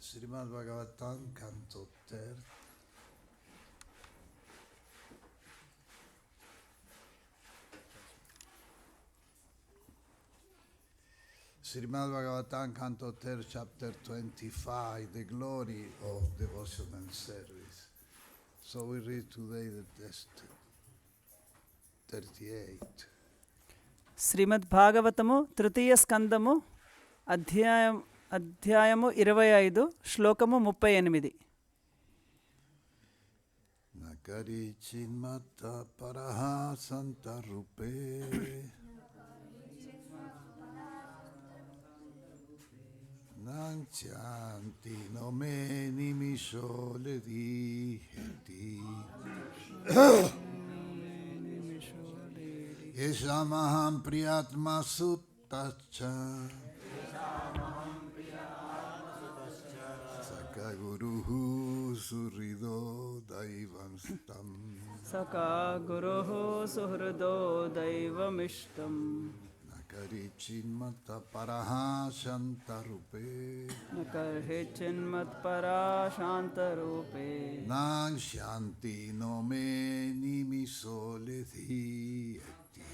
Srimad Bhagavatam, Canto 3. Srimad Bhagavatam, Canto 3, Chapter 25, the glory of devotional service. So we read today the text 38. శ్రీమద్ భాగవతము తృతీయ స్కందము అధ్యాయము 25 శ్లోకము 38. Nakari chinmata paraha santarupe Nanchanti nomeni mishole diheti Yeshamaham priyatma suttacha Sakaguruhu surido daivanstam సకాగురుః సుహృదో దైవమిష్టం Nakari chinmata paraha shantarupe నకర్హి చిన్మత్పరాశాంతరూపే Nang shanti no me nimisolethi eti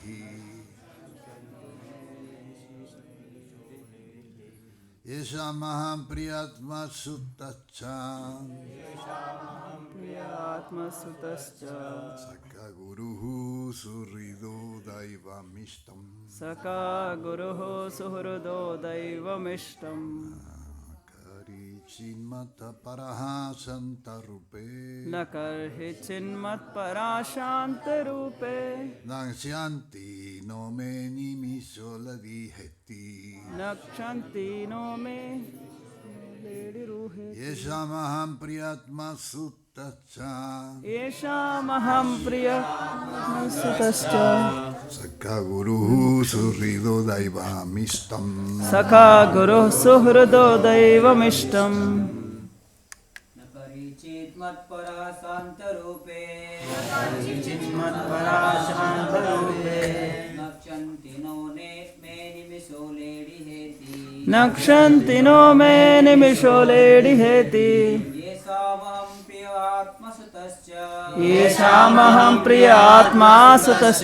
Yeshamaham priyatma suttacham ప్రియాత్మసుతశ్చ Sakaguruhu surido daivamistam సకాగురుః సుహృదో దైవమిష్టం Nakari chinmata paraha shantarupe నకర్హి చిన్మత్పరాశాంతరూపే Nang shanti no me nimisolethi eti నక్షంతి నో మే Yeshamaham priyatma suttacha येषामहं प्रिय सुतश्च Sakha guruhu surrido daivamistam सखा गुरुः सुहृदो दैवमिष्टम् नक्षन्ति नो मे निमिषो लेडिहेति येषामहं प्रिय आत्मा सुतश्च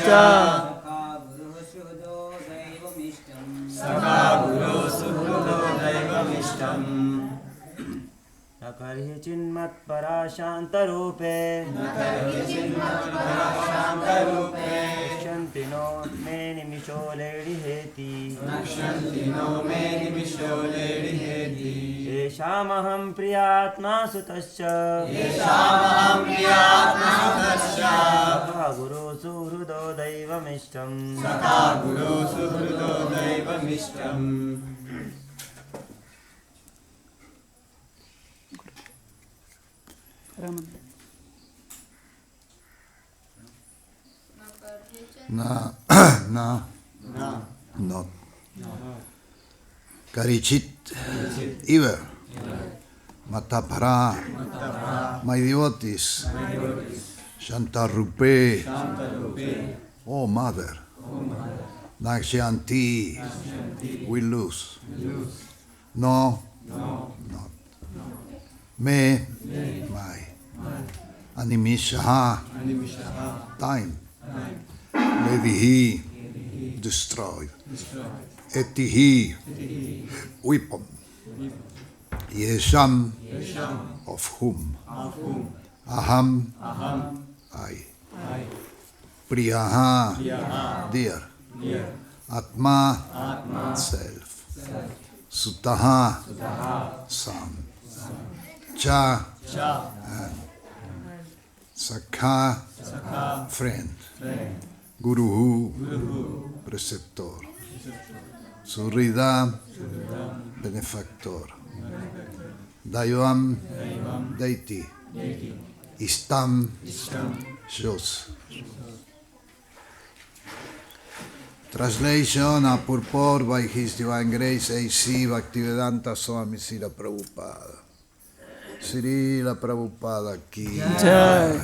न कर्हि चिन्मत्परा शान्तरूपे नश्यन्ति नो मे निमिषो लेडिहेति येषामहं प्रियात्मा सुतश्च सखा गुरो सुहृदो दैवमिष्टम् not Karichit Iver Matapara my devotees Shantarupe Oh Mother Nakshanti we lose No not Me my Animishaha time Levihi destroyed Etihi weapon Yesham of whom Aham I Priyaha dear Atma self Sutaha son Cha Sakha friend Guruhu preceptor Surrida benefactor Daivam deity Istam shows Translation and purport by His Divine Grace A.C. Bhaktivedanta Swami Srila Prabhupada Srila Prabhupada ki Jai.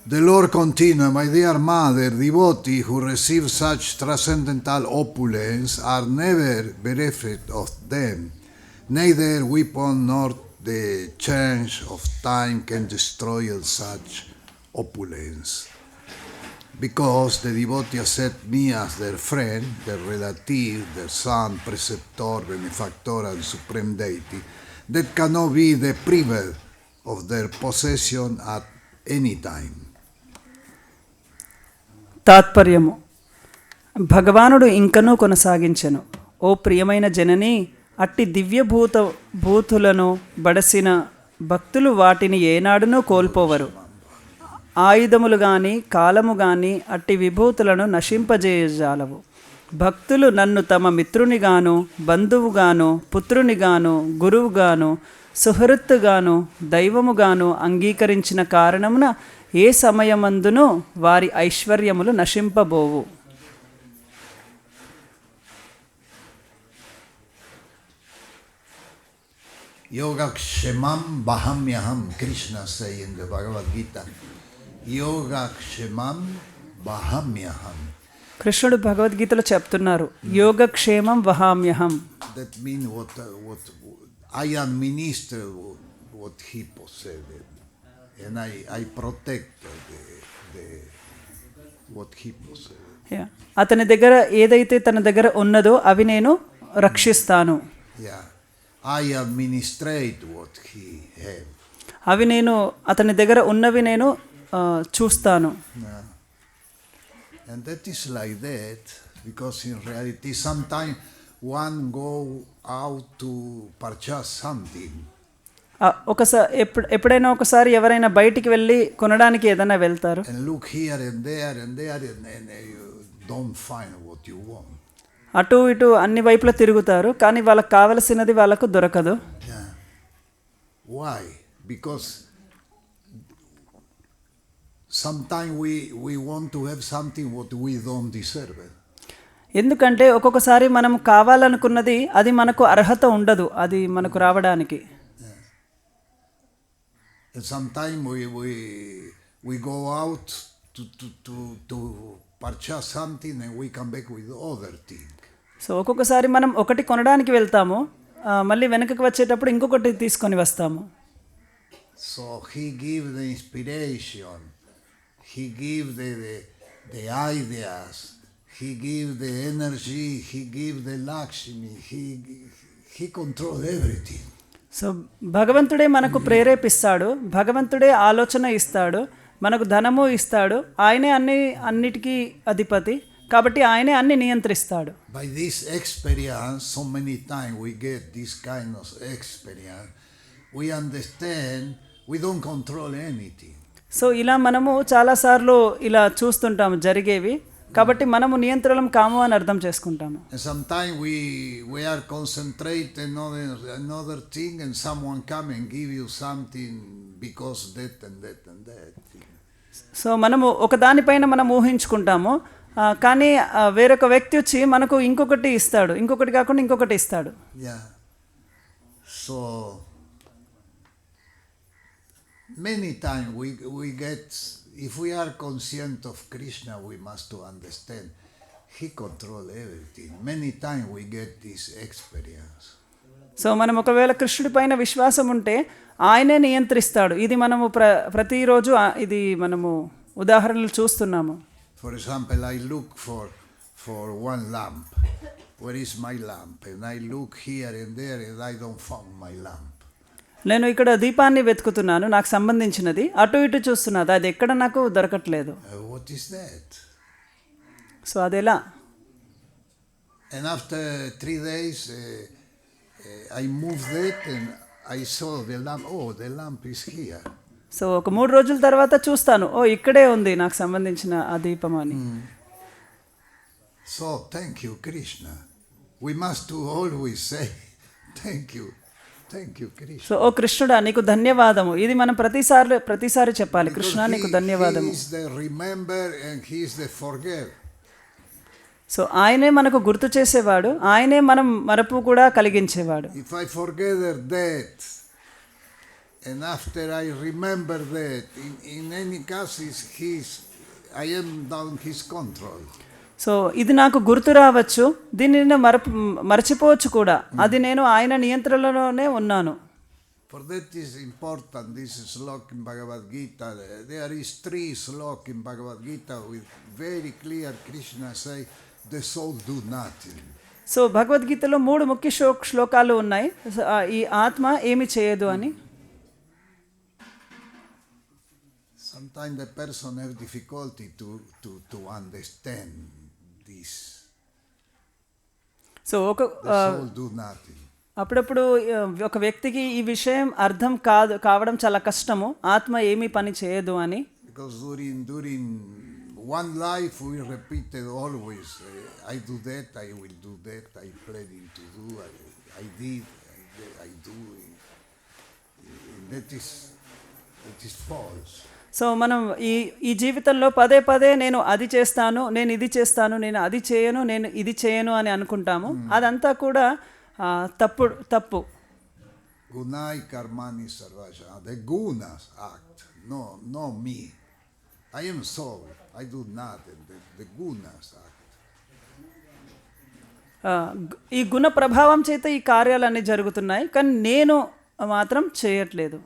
The Lord continue, my dear mother, devotee who receive such transcendental opulence are never bereft of them. Neither weapon nor the change of time can destroy such opulence. Because the devotee accept me as their friend, their relative, their son, preceptor, benefactor, and supreme deity, that cannot be deprived of their possession at any time. తాత్పర్యము భగవానుడు ఇంకనూ కొనసాగించెను. ఓ ప్రియమైన జనని, అట్టి భూతులను బడసిన భక్తులు వాటిని ఏనాడునూ కోల్పోవరు. ఆయుధములు గాని కాలము గాని అట్టి విభూతులను నశింపజేయజాలవు. భక్తులు నన్ను తమ మిత్రునిగాను బంధువుగాను పుత్రునిగాను గురువుగాను సుహృత్తుగాను దైవముగాను అంగీకరించిన కారణమున ఏ సమయమందును వారి ఐశ్వర్యములు నశింపబోవు. Yogakshemam Bahamyaham, Krishna say in the Bhagavad Gita. Yogakshemam Bahamyaham. కృష్ణుడు భగవద్గీతలో చెప్తున్నారు, యోగక్షేమం వహామ్యహం. That means what I administer what he possessed, and I protect what he possessed. అతని దగ్గర ఏదైతే తన దగ్గర ఉన్నదో అవి నేను రక్షిస్తాను. Yeah, I administrate what he had. అవి నేను అతని దగ్గర ఉన్నవి నేను చూస్తాను. Yeah. And that is like that because in reality sometimes one go out to purchase something. ఎప్పుడైనా ఒకసారి ఎవరైనా బయటికి వెళ్ళి కొనడానికి ఏదైనా వెళ్తారు. And look here and there and you don't find what you want. అటు ఇటు అన్ని వైపులా తిరుగుతారు, కానీ వాళ్ళకి కావలసినది వాళ్ళకు దొరకదు. Yeah. Why? Because sometimes we want to have something what we don't deserve. ఎందుకంటే ఒక్కొక్కసారి మనం కావాలనుకున్నది అది మనకు అర్హత ఉండదు, అది మనకు రావడానికి. And sometimes we go out to purchase something and we come back with other thing. So ఒక్కొక్కసారి మనం ఒకటి కొనడానికి వెళ్తాము, మళ్ళీ వెనకకి వచ్చేటప్పుడు ఇంకొకటి తీసుకొని వస్తాము. So he give the inspiration, he give the ideas, he give the energy, he give the Lakshmi, he control everything. So భగవంతుడే మనకు ప్రేరేపిస్తాడు, భగవంతుడే ఆలోచన ఇస్తాడు, మనకు ధనము ఇస్తాడు, ఆయనే అన్నిటికీ అధిపతి, కాబట్టి ఆయనే అన్ని నియంత్రిస్తాడు. By this experience, so many times we get this kind of experience, we understand we don't control anything. So ఇలా మనము చాలాసార్లు ఇలా చూస్తుంటాము జరిగేవి, కాబట్టి మనము నియంత్రణం కాము అని అర్థం చేసుకుంటాము. And sometimes we are concentrated on another thing and someone come and give you something because that and that and that. So మనము ఒక దానిపైన మనం ఊహించుకుంటాము, కానీ వేరొక వ్యక్తి వచ్చి మనకు ఇంకొకటి ఇస్తాడు, ఇంకొకటి కాకుండా ఇంకొకటి ఇస్తాడు. Yeah. So many times we get, if we are conscient of Krishna, we must to understand he control everything. Many times we get this experience. So మనం ఒకవేళ కృష్ణుడి పైన విశ్వాసం ఉంటే ఆయనే నియంత్రిస్తాడు. ఇది మనము ప్రతిరోజు ఇది మనము ఉదాహరణలు చూస్తున్నాము. For example, I look for one lamp. Where is my lamp? And I look here and there and I don't find my lamp. నేను ఇక్కడ దీపాన్ని వెతుకుతున్నాను, నాకు సంబంధించినది, అటు ఇటు చూస్తున్నది, అది ఎక్కడ నాకు దొరకట్లేదు. What is that? సో అదెలా? And after 3 days, I moved it and I saw the lamp. Oh, the lamp is here. So ఒక 3 రోజుల తర్వాత చూస్తాను, ఓ ఇక్కడే ఉంది నాకు సంబంధించిన ఆ దీపం అని. So thank you, Krishna. We must to always say thank you. Thank you, Krishna. So ఓ కృష్ణుడా నీకు ధన్యవాదము, ఇది మనం ప్రతిసారి చెప్పాలి, కృష్ణ నీకు ధన్యవాదము. He is the remember and he is the forget. So ఆయనే మనకు గుర్తు చేసేవాడు, ఆయనే మనం మరపు కూడా కలిగించేవాడు. If I forget that and after I remember that, in any case I am down his control. So ఇది నాకు గుర్తు రావచ్చు, దీన్ని నేను మర్చిపోవచ్చు కూడా, అది నేను ఆయన నియంత్రణలోనే ఉన్నాను. For that is important, this slok in Bhagavad Gita. There is 3 slok in Bhagavad Gita with very clear Krishna say, the soul do nothing. So భగవద్గీతలో 3 ముఖ్య శ్లోకాలు ఉన్నాయి, ఈ ఆత్మ ఏమి చేయదు అని. Sometimes the person have difficulty to understand this. So The soul do nothing. అప్పుడప్పుడు ఒక వ్యక్తికి ఈ విషయం అర్థం కావడం చాలా కష్టము, ఆత్మ ఏమీ పని చేయదు అని. Because during one life we repeated always, I do that, I will do that, I planning to do, I did, I do. That is false. So మనం ఈ జీవితంలో పదే నేను అది చేస్తాను, నేను ఇది చేస్తాను, నేను అది చేయను, నేను ఇది చేయను అని అనుకుంటాము, అదంతా కూడా తప్పు. Gunai karmani sarvaja. The gunas act, no me. I am soul. I do nothing. The gunas act. ఈ గుణ ప్రభావం చేత ఈ కార్యాలన్నీ జరుగుతున్నాయి, కానీ నేను మాత్రం చేయట్లేదు.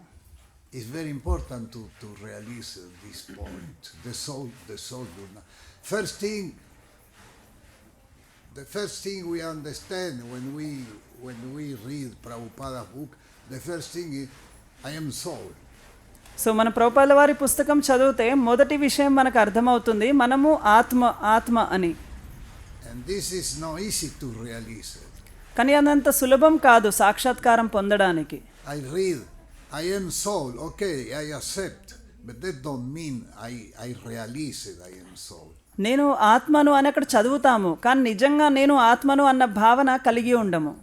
It's very important to realize this point. The soul do not. The first thing we understand when we read Prabhupada's book, the first thing is, I am soul. So మన ప్రభుపాద వారి పుస్తకం చదివితే మొదటి విషయం మనకు అర్థమవుతుంది, మనము ఆత్మ అని. And this is not easy to realize it. కానీ అదంత సులభం కాదు సాక్షాత్కారం పొందడానికి. I read, I am soul, okay, I accept, but that don't mean I realize it, I am soul. నేను ఆత్మను అని అక్కడ చదువుతాము, కానీ నిజంగా నేను ఆత్మను అన్న భావన కలిగి ఉండము.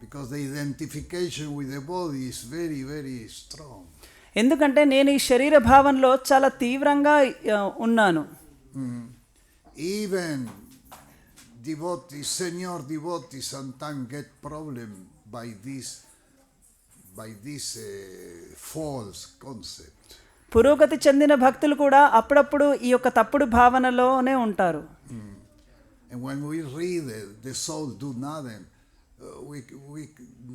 Because the identification with the body is very, very strong. ఎందుకంటే నేను ఈ శరీర భావనలో చాలా తీవ్రంగా ఉన్నాను. Even devotees, senior devotees, sometimes get problem by this false concept. పురోగతి చెందిన భక్తులు కూడా అప్పుడప్పుడు ఈ యొక్క తప్పుడు భావనలోనే ఉంటారు. And when we read the soul do nothing, we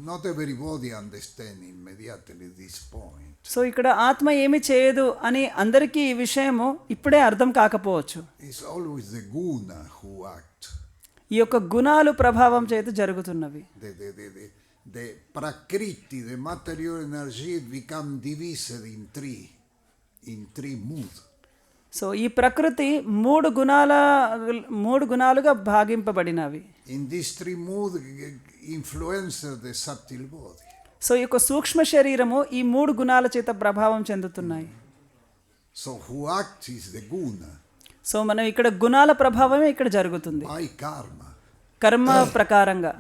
not everybody understand immediately this point. So ఇక్కడ ఆత్మ ఏమి చేయదు అని అందరికీ ఈ విషయము ఇప్పుడే అర్థం కాకపోవచ్చు. It's always the guna who act. ఈ యొక్క గుణాలు ప్రభావం చేత జరుగుతున్నవి. The prakriti, the material energy, become divided in three moods. So ఈ ప్రకృతి మూడు గుణాలుగా భాగింపబడినవి. In these three moods influence the subtle body. So ఈ యొక్క సూక్ష్మ శరీరము ఈ మూడు గుణాల చేత ప్రభావం చెందుతున్నాయి. So who acts is the guna. So మనం ఇక్కడ గుణాల ప్రభావమే ఇక్కడ జరుగుతుంది, By karma. కర్మ ప్రకారంగా.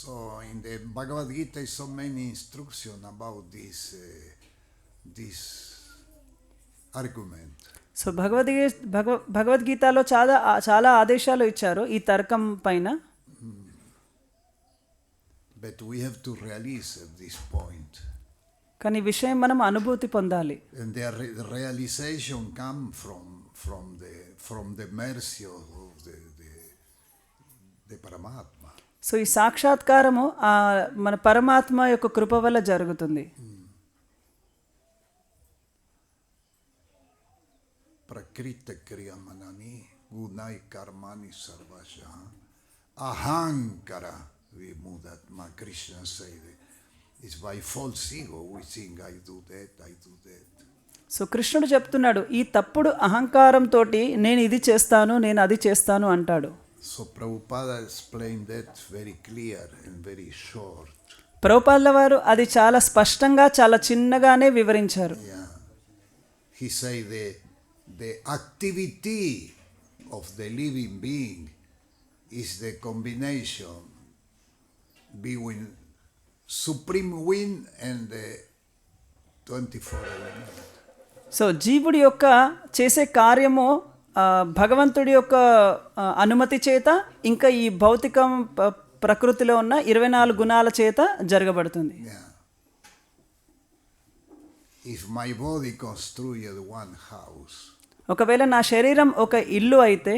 So in the Bhagavad Gita is so many instructions about this argument. So భగవద్గీతలో చాలా ఆదేశాలు ఇచ్చారు ఈ తర్కం పైన. But we have to realize at this point. కానీ ఈ విషయం మనం అనుభూతి పొందాలి. And the realization come from the mercy of the Paramatma. So ఈ సాక్షాత్కారము మన పరమాత్మ యొక్క కృప వల్ల జరుగుతుంది. Prakrita kriyamanani gunai karmani sarvasya ahankara vimudatma. Krishna said it's by false ego we think I do that. So కృష్ణుడు చెప్తున్నాడు, ఈ తప్పుడు అహంకారంతో నేను ఇది చేస్తాను, నేను అది చేస్తాను అంటాడు. So Prabhupada explained that very clear and very short. ప్రభుపాదుల వారు అది చాలా స్పష్టంగా చాలా చిన్నగానే వివరించారు. Yeah. He said the activity of the living being is the combination between supreme wind and the 24 elements. So జీవుడి యొక్క చేసే కార్యము భగవంతుడి యొక్క అనుమతి చేత ఇంకా ఈ భౌతికం ప్రకృతిలో ఉన్న 24 గుణాల చేత జరగబడుతుంది. If my body constructed one house, ఒకవేళ నా శరీరం ఒక ఇల్లు అయితే,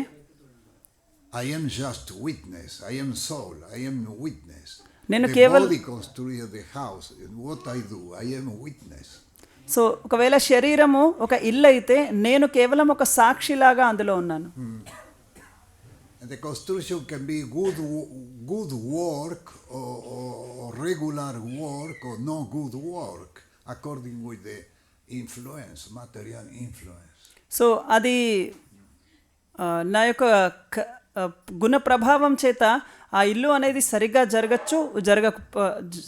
I am just witness. I am soul. I am witness. నేను The కేవలం body constructed the house. And what I do, I am witness. So ఒకవేళ శరీరము ఒక ఇల్లు అయితే నేను కేవలం ఒక సాక్షిలాగా అందులో ఉన్నాను. And the construction can be good work or regular work or no good work according with the influence, material influence. So అది నా యొక్క గుణ ప్రభావం చేత ఆ ఇల్లు అనేది సరిగ్గా జరగచ్చు,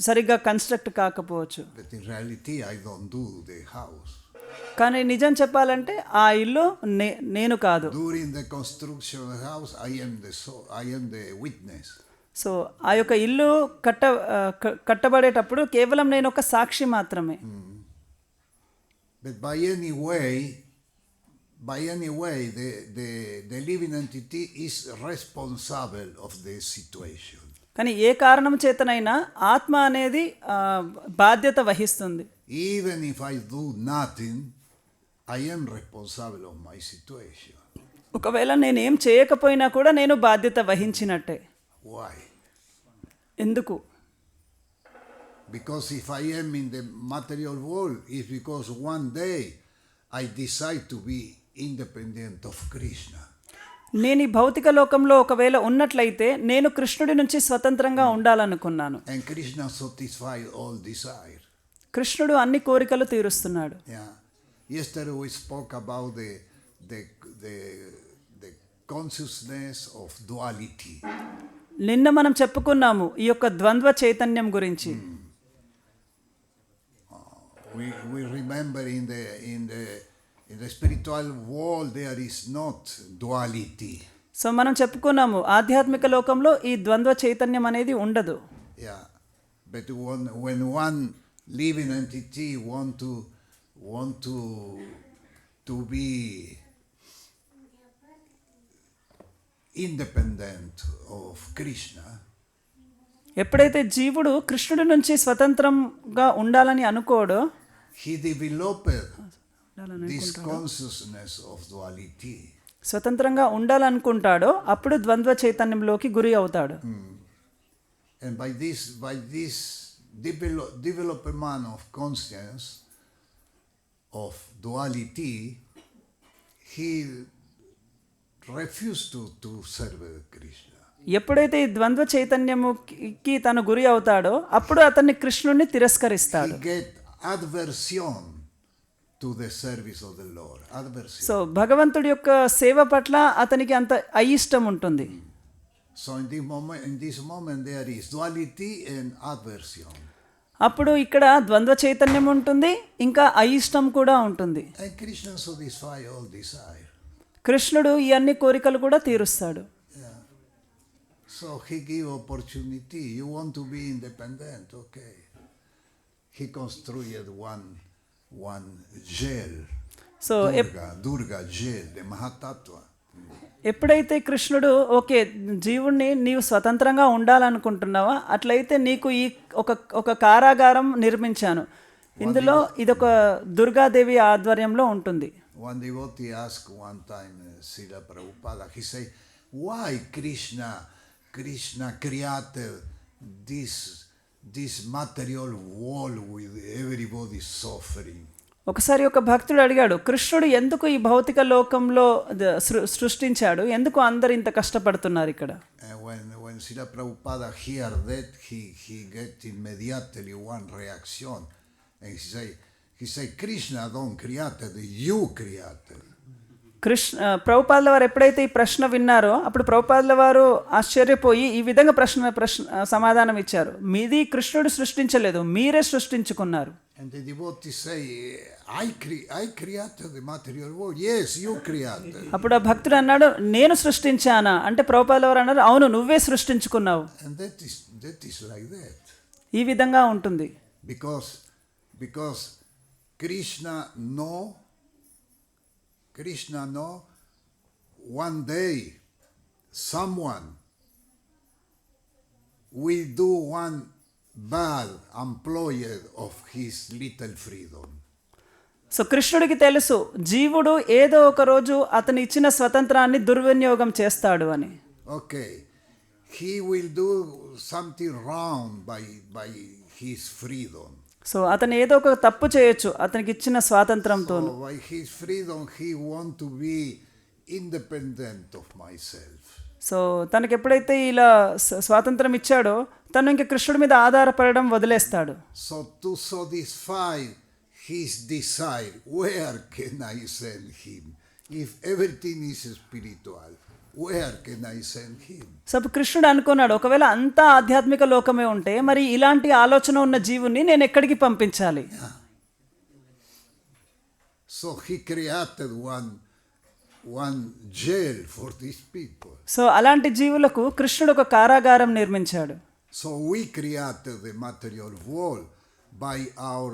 సరిగ్గా కన్స్ట్రక్ట్ కాకపోవచ్చు. But in reality I don't do the house. కానీ నిజం చెప్పాలంటే ఆ ఇల్లు నేను కాదు. During the construction of the house I am the witness. So ఆ యొక్క ఇల్లు కట్టబడేటప్పుడు కేవలం నేను ఒక సాక్షి మాత్రమే. But by any way the living entity is responsible of the situation. కానీ ఏ కారణం చేతనైనా ఆత్మ అనేది బాధ్యత వహిస్తుంది. Even if I do nothing, I am responsible of my situation. ఒకవేళ నేను ఏం చేయకపోయినా కూడా నేను బాధ్యత వహించినట్టే. Why? ఎందుకు? Because if I am in the material world, it's because one day I decide to be independent of Krishna. నేను ఈ భౌతిక లోకంలో ఒకవేళ ఉన్నట్లయితే నేను కృష్ణుడి నుంచి స్వతంత్రంగా ఉండాలనుకున్నాను. And Krishna satisfies all desire. కృష్ణుడు అన్ని కోరికలు తీరుస్తున్నాడు. Yeah. Yesterday we spoke about the consciousness of duality. నిన్న మనం చెప్పుకున్నాము ఈ యొక్క ద్వంద్వ చైతన్యం గురించి. we remember in the spiritual world there is not duality. So మనం చెప్పుకున్నాము ఆధ్యాత్మిక లోకంలో ఈ ద్వంద్వ చైతన్యం అనేది ఉండదు. Yeah, but when one living entity want to be independent of Krishna, ఎప్పుడైతే జీవుడు కృష్ణుడి నుంచి స్వతంత్రంగా ఉండాలని అనుకోడో he developed this consciousness of duality. స్వతంత్రంగా ఉండాలనుకుంటాడో అప్పుడు ద్వంద్వ చైతన్యంలోకి గురి అవుతాడు. And by this development of conscience of duality, he refused to serve Krishna. ఎప్పుడైతే ఈ ద్వంద్వ చైతన్యముకి తను గురి అవుతాడో అప్పుడు అతన్ని కృష్ణుడిని తిరస్కరిస్తాడు. He get aversion to the service of the Lord. Aversion. So భగవంతుడి యొక్క సేవ పట్ల అతనికి అంత అయిష్టం ఉంటుంది. So in this moment there is duality and aversion. అప్పుడు ఇక్కడ ద్వంద్వ చైతన్యం ఉంటుంది, ఇంకా అయిష్టం కూడా ఉంటుంది. And Krishna satisfy all desire. కృష్ణుడు ఈ అన్ని కోరికలు కూడా తీరుస్తాడు. Yeah. So he give opportunity. You want to be independent, okay? He constructed one jail. So Durga jail, the Mahatattva. ఎప్పుడైతే కృష్ణుడు ఓకే జీవుణ్ణి నీవు స్వతంత్రంగా ఉండాలనుకుంటున్నావా, అట్లయితే నీకు ఈ ఒక కారాగారం నిర్మించాను, ఇందులో ఇదొక దుర్గాదేవి ఆధ్వర్యంలో ఉంటుంది. One devotee asked one time Srila Prabhupada, he said, why Krishna created this material world with everybody suffering? ఒకసారి ఒక భక్తుడు అడిగాడు, కృష్ణుడు ఎందుకు ఈ భౌతిక లోకంలో సృష్టించాడు, ఎందుకు అందరు ఇంత కష్టపడుతున్నారు ఇక్కడ? When Srila Prabhupada hear that, he get immediately one reaction, and he say Krishna don't create, you created. ప్రభుపాదుల వారు ఎప్పుడైతే ఈ ప్రశ్న విన్నారో అప్పుడు ప్రభుపాదుల వారు ఆశ్చర్యపోయి ఈ విధంగా ప్రశ్న సమాధానం ఇచ్చారు, మీది కృష్ణుడు సృష్టించలేదు, మీరే సృష్టించుకున్నారు. And the devotee say, I created the material world. Yes, you created. అప్పుడు ఆ భక్తుడు అన్నాడు, నేను సృష్టించానా అంటే ప్రభుపాదుల వారు అన్నారు, అవును నువ్వే సృష్టించుకున్నావు. And that is like that. ఈ విధంగా ఉంటుంది. Because Krishna know one day someone will do one bad employee of his little freedom. So కృష్ణుడికి తెలుసు జీవుడు ఏదో ఒక రోజు అతను ఇచ్చిన స్వతంత్రాన్ని దుర్వినియోగం చేస్తాడు అని. Okay, he will do something wrong by his freedom. So అతను ఏదో ఒక తప్పు చేయొచ్చు అతనికి ఇచ్చిన స్వాతంత్రంతో. So by his freedom he want to be independent of myself. So తనకి ఎప్పుడైతే ఇలా స్వాతంత్రం ఇచ్చాడో తను ఇంక కృష్ణుడి మీద ఆధారపడడం వదిలేస్తాడు. So to satisfy his desire, where can I send him? If everything is spiritual, where can I send him? So కృష్ణుడు అనుకున్నాడు, ఒకవేళ అంతా ఆధ్యాత్మిక లోకమే ఉంటే మరి ఇలాంటి ఆలోచన ఉన్న జీవుని నేను ఎక్కడికి పంపించాలి? So he created one jail for these people. So అలాంటి జీవులకు కృష్ణుడు ఒక కారాగారం నిర్మించాడు. So we created the material world by our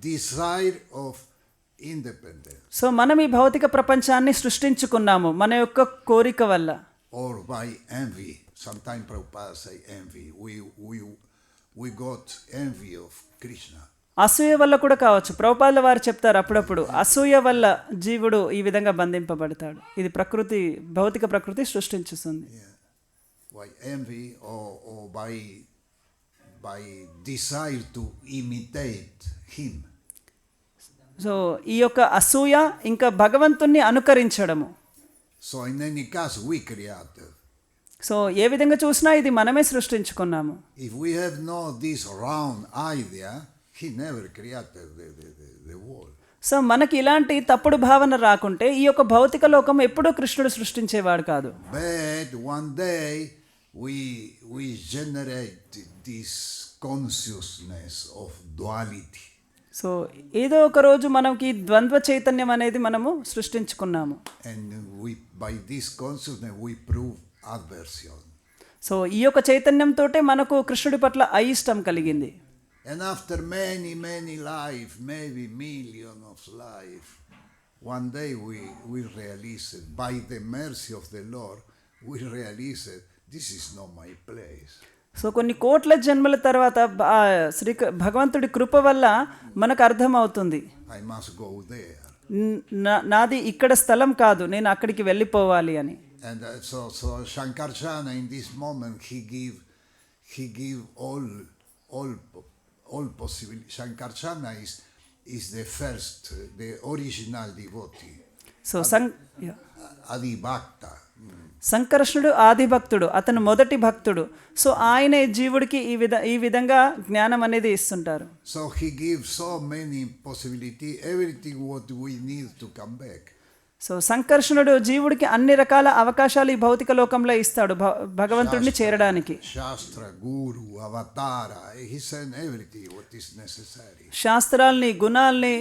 desire of independence. So మనం ఈ భౌతిక ప్రపంచాన్ని సృష్టించుకున్నాము మన యొక్క కోరిక వల్ల. Or by envy. Sometimes Prabhupada say envy. We got envy of Krishna. అసూయ వల్ల కూడా కావచ్చు. ప్రభుపాదుల వారు చెప్తారు అప్పుడప్పుడు అసూయ వల్ల జీవుడు ఈ విధంగా బంధింపబడతాడు. ఇది ప్రకృతి, భౌతిక ప్రకృతి సృష్టించుతుంది. By envy or by desire to imitate him. So ఈ యొక్క అసూయ ఇంకా భగవంతుణ్ణి అనుకరించడము. So in any case we created. So ఏ విధంగా చూసినా ఇది మనమే సృష్టించుకున్నాము. If we have no this round idea, he never created the world. So మనకి ఇలాంటి తప్పుడు భావన రాకుంటే ఈ యొక్క భౌతిక లోకం ఎప్పుడూ కృష్ణుడు సృష్టించేవాడు కాదు. But one day we generate this consciousness of duality. So ఏదో ఒక రోజు మనకి ద్వంద్వ చైతన్యం అనేది మనము సృష్టించుకున్నాము. And by this consciousness we prove aversion. So ఈ యొక్క చైతన్యంతోటే మనకు కృష్ణుడి పట్ల అయిష్టం కలిగింది. And after many life, maybe million of life, one day we realize it, by the mercy of the Lord, we realize it, this is not my place. So కొన్ని కోట్ల జన్మల తర్వాత భగవంతుడి కృప వల్ల మనకు అర్థమవుతుంది, I must go there. నాది ఇక్కడ స్థలం కాదు, నేను అక్కడికి వెళ్ళిపోవాలి అని. And so Shankaracharya in this moment he give all possible. Shankaracharya is the first, the original devotee. So Adibhakta. సంకర్షణుడు ఆది భక్తుడు, అతను మొదటి భక్తుడు. సో ఆయనే జీవుడికి ఈ విధంగా జ్ఞానం అనేది ఇస్తుంటారు. So he gives so many possibility, everything what we need to come back. So సంకర్షణుడు జీవుడికి అన్ని రకాల అవకాశాలు ఈ భౌతిక లోకంలో ఇస్తాడు భగవంతుడిని చేరడానికి. శాస్త్ర, గురు, అవతార, he sent everything what is necessary. శాస్త్రాల్ని, గుణాల్ని,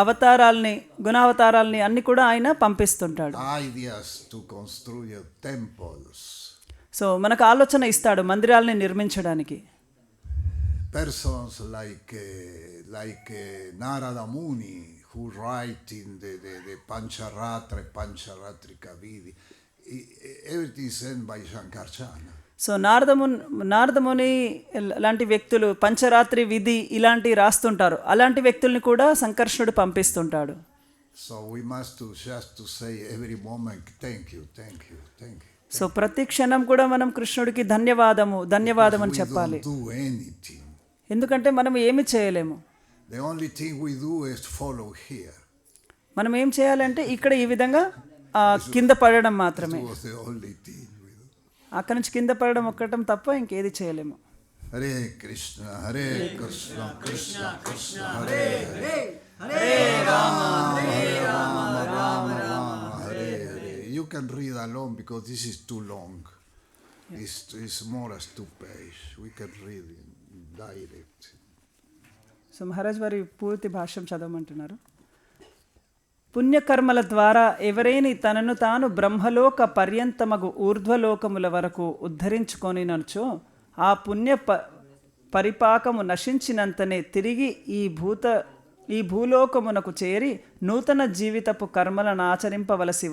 అవతారాల్ని, గుణావతారాల్ని అన్ని కూడా ఆయన పంపిస్తుంటాడు. Ideas to construct temples. So మనకు ఆలోచన ఇస్తాడు మందిరాల్ని నిర్మించడానికి. Persons like Narada Muni, who write in the Pancharatrika Vidi, everything sent by Shankaracharya. So Naradamuni లాంటి వ్యక్తులు పంచరాత్రి విధి ఇలాంటి రాస్తుంటారు. అలాంటి వ్యక్తుల్ని కూడా సంకర్షణుడు పంపిస్తుంటాడు. So we must just to say every moment thank you. So ప్రతి క్షణం కూడా మనం కృష్ణుడికి ధన్యవాదము అని చెప్పాలి. Do anything. ఎందుకంటే మనం ఏమి చేయలేము. The only thing we do is follow here. మనం ఏం చేయాలంటే ఇక్కడ ఈ విధంగా కింద పడడం మాత్రమే. That was the only thing we do. అక్కడి నుంచి కింద పడడం ఒక్కటం తప్ప ఇంకేది చేయలేము. Hare Krishna, Krishna Krishna, Hare Hare Rama, Rama Hare Hare. You can read alone because this is too long. It's more as 2 pages. We can read it direct. So Maharaj వారి పూర్తి భాష్యం చదవమంటున్నారు. పుణ్యకర్మల ద్వారా ఎవరైనా తనను తాను బ్రహ్మలోక పర్యంతమగు ఊర్ధ్వలోకముల వరకు ఉద్ధరించుకొనినచో ఆ పుణ్య పరిపాకము నశించినంతనే తిరిగి ఈ భూలోకమునకు చేరి నూతన జీవితపు కర్మలను ఆచరింపవలసి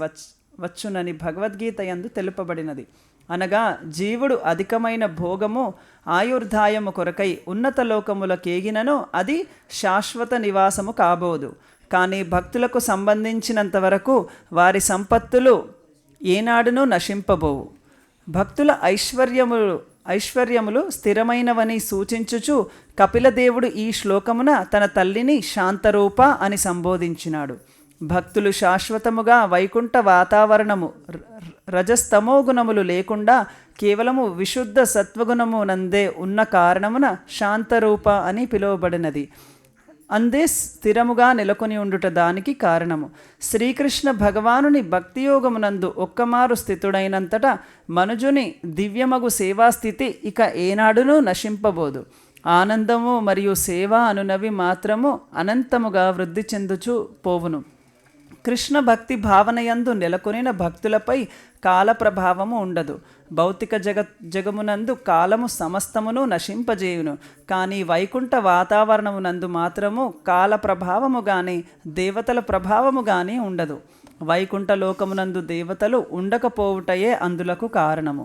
వచ్చునని భగవద్గీత యందు తెలుపబడినది. అనగా జీవుడు అధికమైన భోగము ఆయుర్దాయము కొరకై ఉన్నత లోకములకేగినను అది శాశ్వత నివాసము కాబోదు. కానీ భక్తులకు సంబంధించినంత వరకు వారి సంపత్తులు ఏనాడునూ నశింపబోవు. భక్తుల ఐశ్వర్యములు స్థిరమైనవని సూచించుచు కపిలదేవుడు ఈ శ్లోకమున తన తల్లిని శాంతరూప అని సంబోధించినాడు. భక్తులు శాశ్వతముగా వైకుంఠ వాతావరణము రజస్తమో గుణములు లేకుండా కేవలము విశుద్ధ సత్వగుణము నందే ఉన్న కారణమున శాంతరూప అని పిలువబడినది. అందే స్థిరముగా నెలకొని ఉండుట దానికి కారణము. శ్రీకృష్ణ భగవానుని భక్తియోగమునందు ఒక్కమారు స్థితుడైనంతటా మనుజుని దివ్యమగు సేవాస్థితి ఇక ఏనాడునూ నశింపబోదు. ఆనందము మరియు సేవ అనునవి మాత్రము అనంతముగా వృద్ధి చెందుచు పోవును. కృష్ణ భక్తి భావనయందు నెలకొనిన భక్తులపై కాల ప్రభావము ఉండదు. భౌతిక జగమునందు కాలము సమస్తమును నశింపజేయును. కానీ వైకుంఠ వాతావరణమునందు మాత్రము కాల ప్రభావము కానీ దేవతల ప్రభావము కానీ ఉండదు. వైకుంఠ లోకమునందు దేవతలు ఉండకపోవుటయే అందులకు కారణము.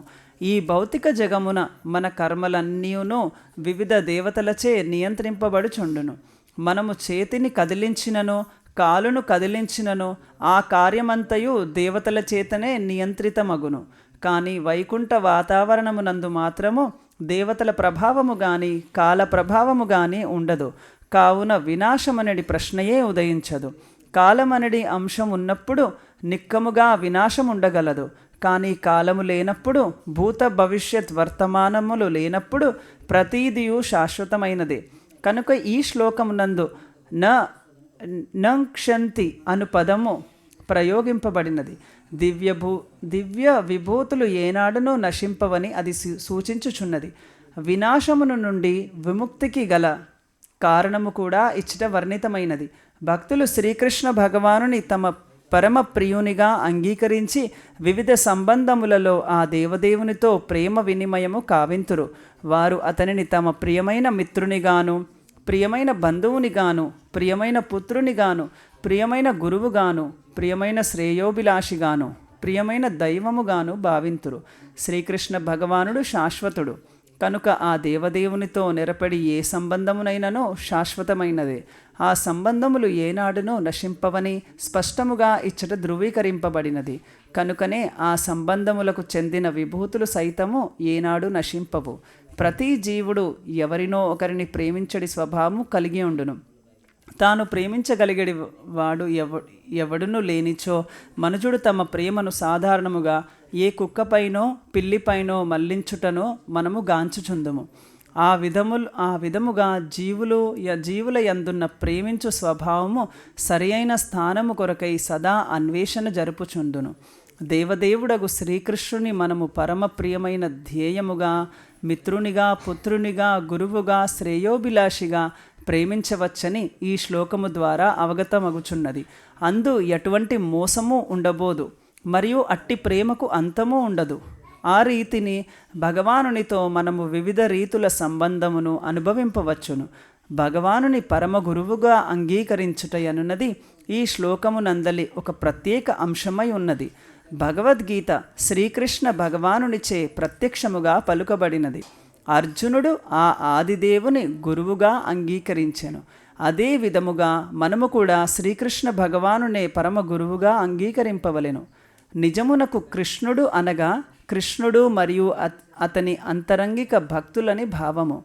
ఈ భౌతిక జగమున మన కర్మలన్నీను వివిధ దేవతలచే నియంత్రింపబడుచుండును. మనము చేతిని కదిలించినను కాలును కదిలించినను ఆ కార్యమంతయు దేవతల చేతనే నియంత్రితమగును. కానీ వైకుంఠ వాతావరణమునందు మాత్రము దేవతల ప్రభావము కానీ కాల ప్రభావము కానీ ఉండదు. కావున వినాశమనడి ప్రశ్నయే ఉదయించదు. కాలమనడి అంశం ఉన్నప్పుడు నిక్కముగా వినాశం ఉండగలదు. కానీ కాలము లేనప్పుడు, భూత భవిష్యత్ వర్తమానములు లేనప్పుడు ప్రతీదియు శాశ్వతమైనదే. కనుక ఈ శ్లోకమునందు నంక్షంతి అను పదము ప్రయోగింపబడినది. దివ్య విభూతులు ఏనాడునూ నశింపవని అది సూచించుచున్నది. వినాశమును నుండి విముక్తికి గల కారణము కూడా ఇచ్చట వర్ణితమైనది. భక్తులు శ్రీకృష్ణ భగవానుని తమ పరమ ప్రియునిగా అంగీకరించి వివిధ సంబంధములలో ఆ దేవదేవునితో ప్రేమ వినిమయము కావింతురు. వారు అతనిని తమ ప్రియమైన మిత్రునిగాను, ప్రియమైన బంధువునిగాను, ప్రియమైన పుత్రునిగాను, ప్రియమైన గురువుగాను, ప్రియమైన శ్రేయోభిలాషిగాను, ప్రియమైన దైవముగాను భావింతురు. శ్రీకృష్ణ భగవానుడు శాశ్వతుడు కనుక ఆ దేవదేవునితో నెరపడి ఏ సంబంధమునైననో శాశ్వతమైనదే. ఆ సంబంధములు ఏనాడునో నశింపవని స్పష్టముగా ఇచ్చట ధృవీకరింపబడినది. కనుకనే ఆ సంబంధములకు చెందిన విభూతులు సైతము ఏనాడు నశింపవు. ప్రతి జీవుడు ఎవరినో ఒకరిని ప్రేమించడి స్వభావము కలిగి ఉండును. తాను ప్రేమించగలిగడి వాడు ఎవడును లేనిచో మనుజుడు తమ ప్రేమను సాధారణముగా ఏ కుక్కపైనో పిల్లిపైనో మళ్లించుటనో మనము గాంచుచుందుము. ఆ విధముగా జీవుల యందున్న ప్రేమించు స్వభావము సరియైన స్థానము కొరకై సదా అన్వేషణ జరుపుచుందును. దేవదేవుడగు శ్రీకృష్ణుని మనము పరమ ప్రియమైన ధ్యేయముగా, మిత్రునిగా, పుత్రునిగా, గురువుగా, శ్రేయోభిలాషిగా ప్రేమించవచ్చని ఈ శ్లోకము ద్వారా అవగతమగుచున్నది. అందు ఎటువంటి మోసము ఉండబోదు, మరియు అట్టి ప్రేమకు అంతము ఉండదు. ఆ రీతిని భగవానునితో మనము వివిధ రీతుల సంబంధమును అనుభవింపవచ్చును. భగవానుని పరమ గురువుగా అంగీకరించుటయనున్నది ఈ శ్లోకమునందలి ఒక ప్రత్యేక అంశమై ఉన్నది. భగవద్గీత శ్రీకృష్ణ భగవానునిచే ప్రత్యక్షముగా పలుకబడినది. అర్జునుడు ఆ ఆదిదేవుని గురువుగా అంగీకరించెను. అదే విధముగా మనము కూడా శ్రీకృష్ణ భగవానునే పరమ గురువుగా అంగీకరింపవలెను. నిజమునకు కృష్ణుడు అనగా కృష్ణుడు మరియు అతని అంతరంగిక భక్తులని భావము.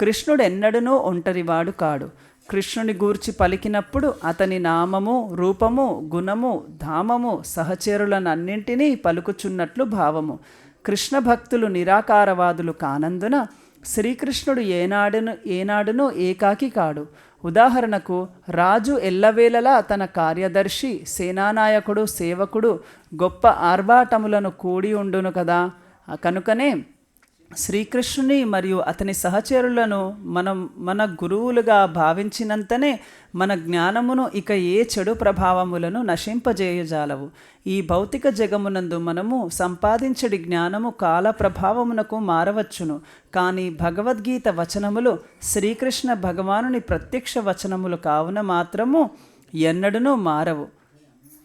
కృష్ణుడు ఎన్నడూనూ ఒంటరివాడు కాడు. కృష్ణుని గూర్చి పలికినప్పుడు అతని నామము, రూపము, గుణము, ధామము, సహచరులనన్నింటినీ పలుకుచున్నట్లు భావము. కృష్ణ భక్తులు నిరాకారవాదులు కానందున శ్రీకృష్ణుడు ఏనాడునూ ఏకాకి కాడు. ఉదాహరణకు రాజు ఎల్లవేళలా తన కార్యదర్శి, సేనానాయకుడు, సేవకుడు, గొప్ప ఆర్భాటములను కూడి ఉండును కదా. కనుకనే శ్రీకృష్ణుని మరియు అతని సహచరులను మన గురువులుగా భావించినంతనే మన జ్ఞానమును ఇక ఏ చెడు ప్రభావములను నశింపజేయజాలవు. ఈ భౌతిక జగమునందు మనము సంపాదించడి జ్ఞానము కాల ప్రభావమునకు మారవచ్చును. కానీ భగవద్గీత వచనములు శ్రీకృష్ణ భగవానుని ప్రత్యక్ష వచనములు కావున మాత్రము ఎన్నడూనూ మారవు.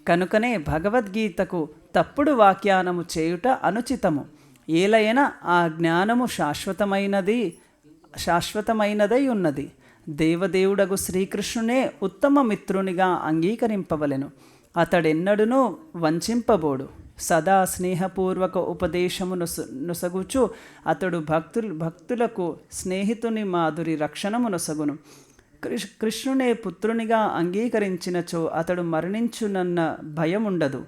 కనుకనే భగవద్గీతకు తప్పుడు వ్యాఖ్యానము చేయుట అనుచితము. ఏలైనా ఆ జ్ఞానము శాశ్వతమైనదై ఉన్నది. దేవదేవుడగు శ్రీకృష్ణునే ఉత్తమ మిత్రునిగా అంగీకరింపవలెను. అతడెన్నడూనూ వంచింపబోడు. సదా స్నేహపూర్వక ఉపదేశము నొసగుచు అతడు భక్తులకు స్నేహితుని మాధురి రక్షణము నొసగును. కృష్ణునే పుత్రునిగా అంగీకరించినచో అతడు మరణించునన్న భయం ఉండదు.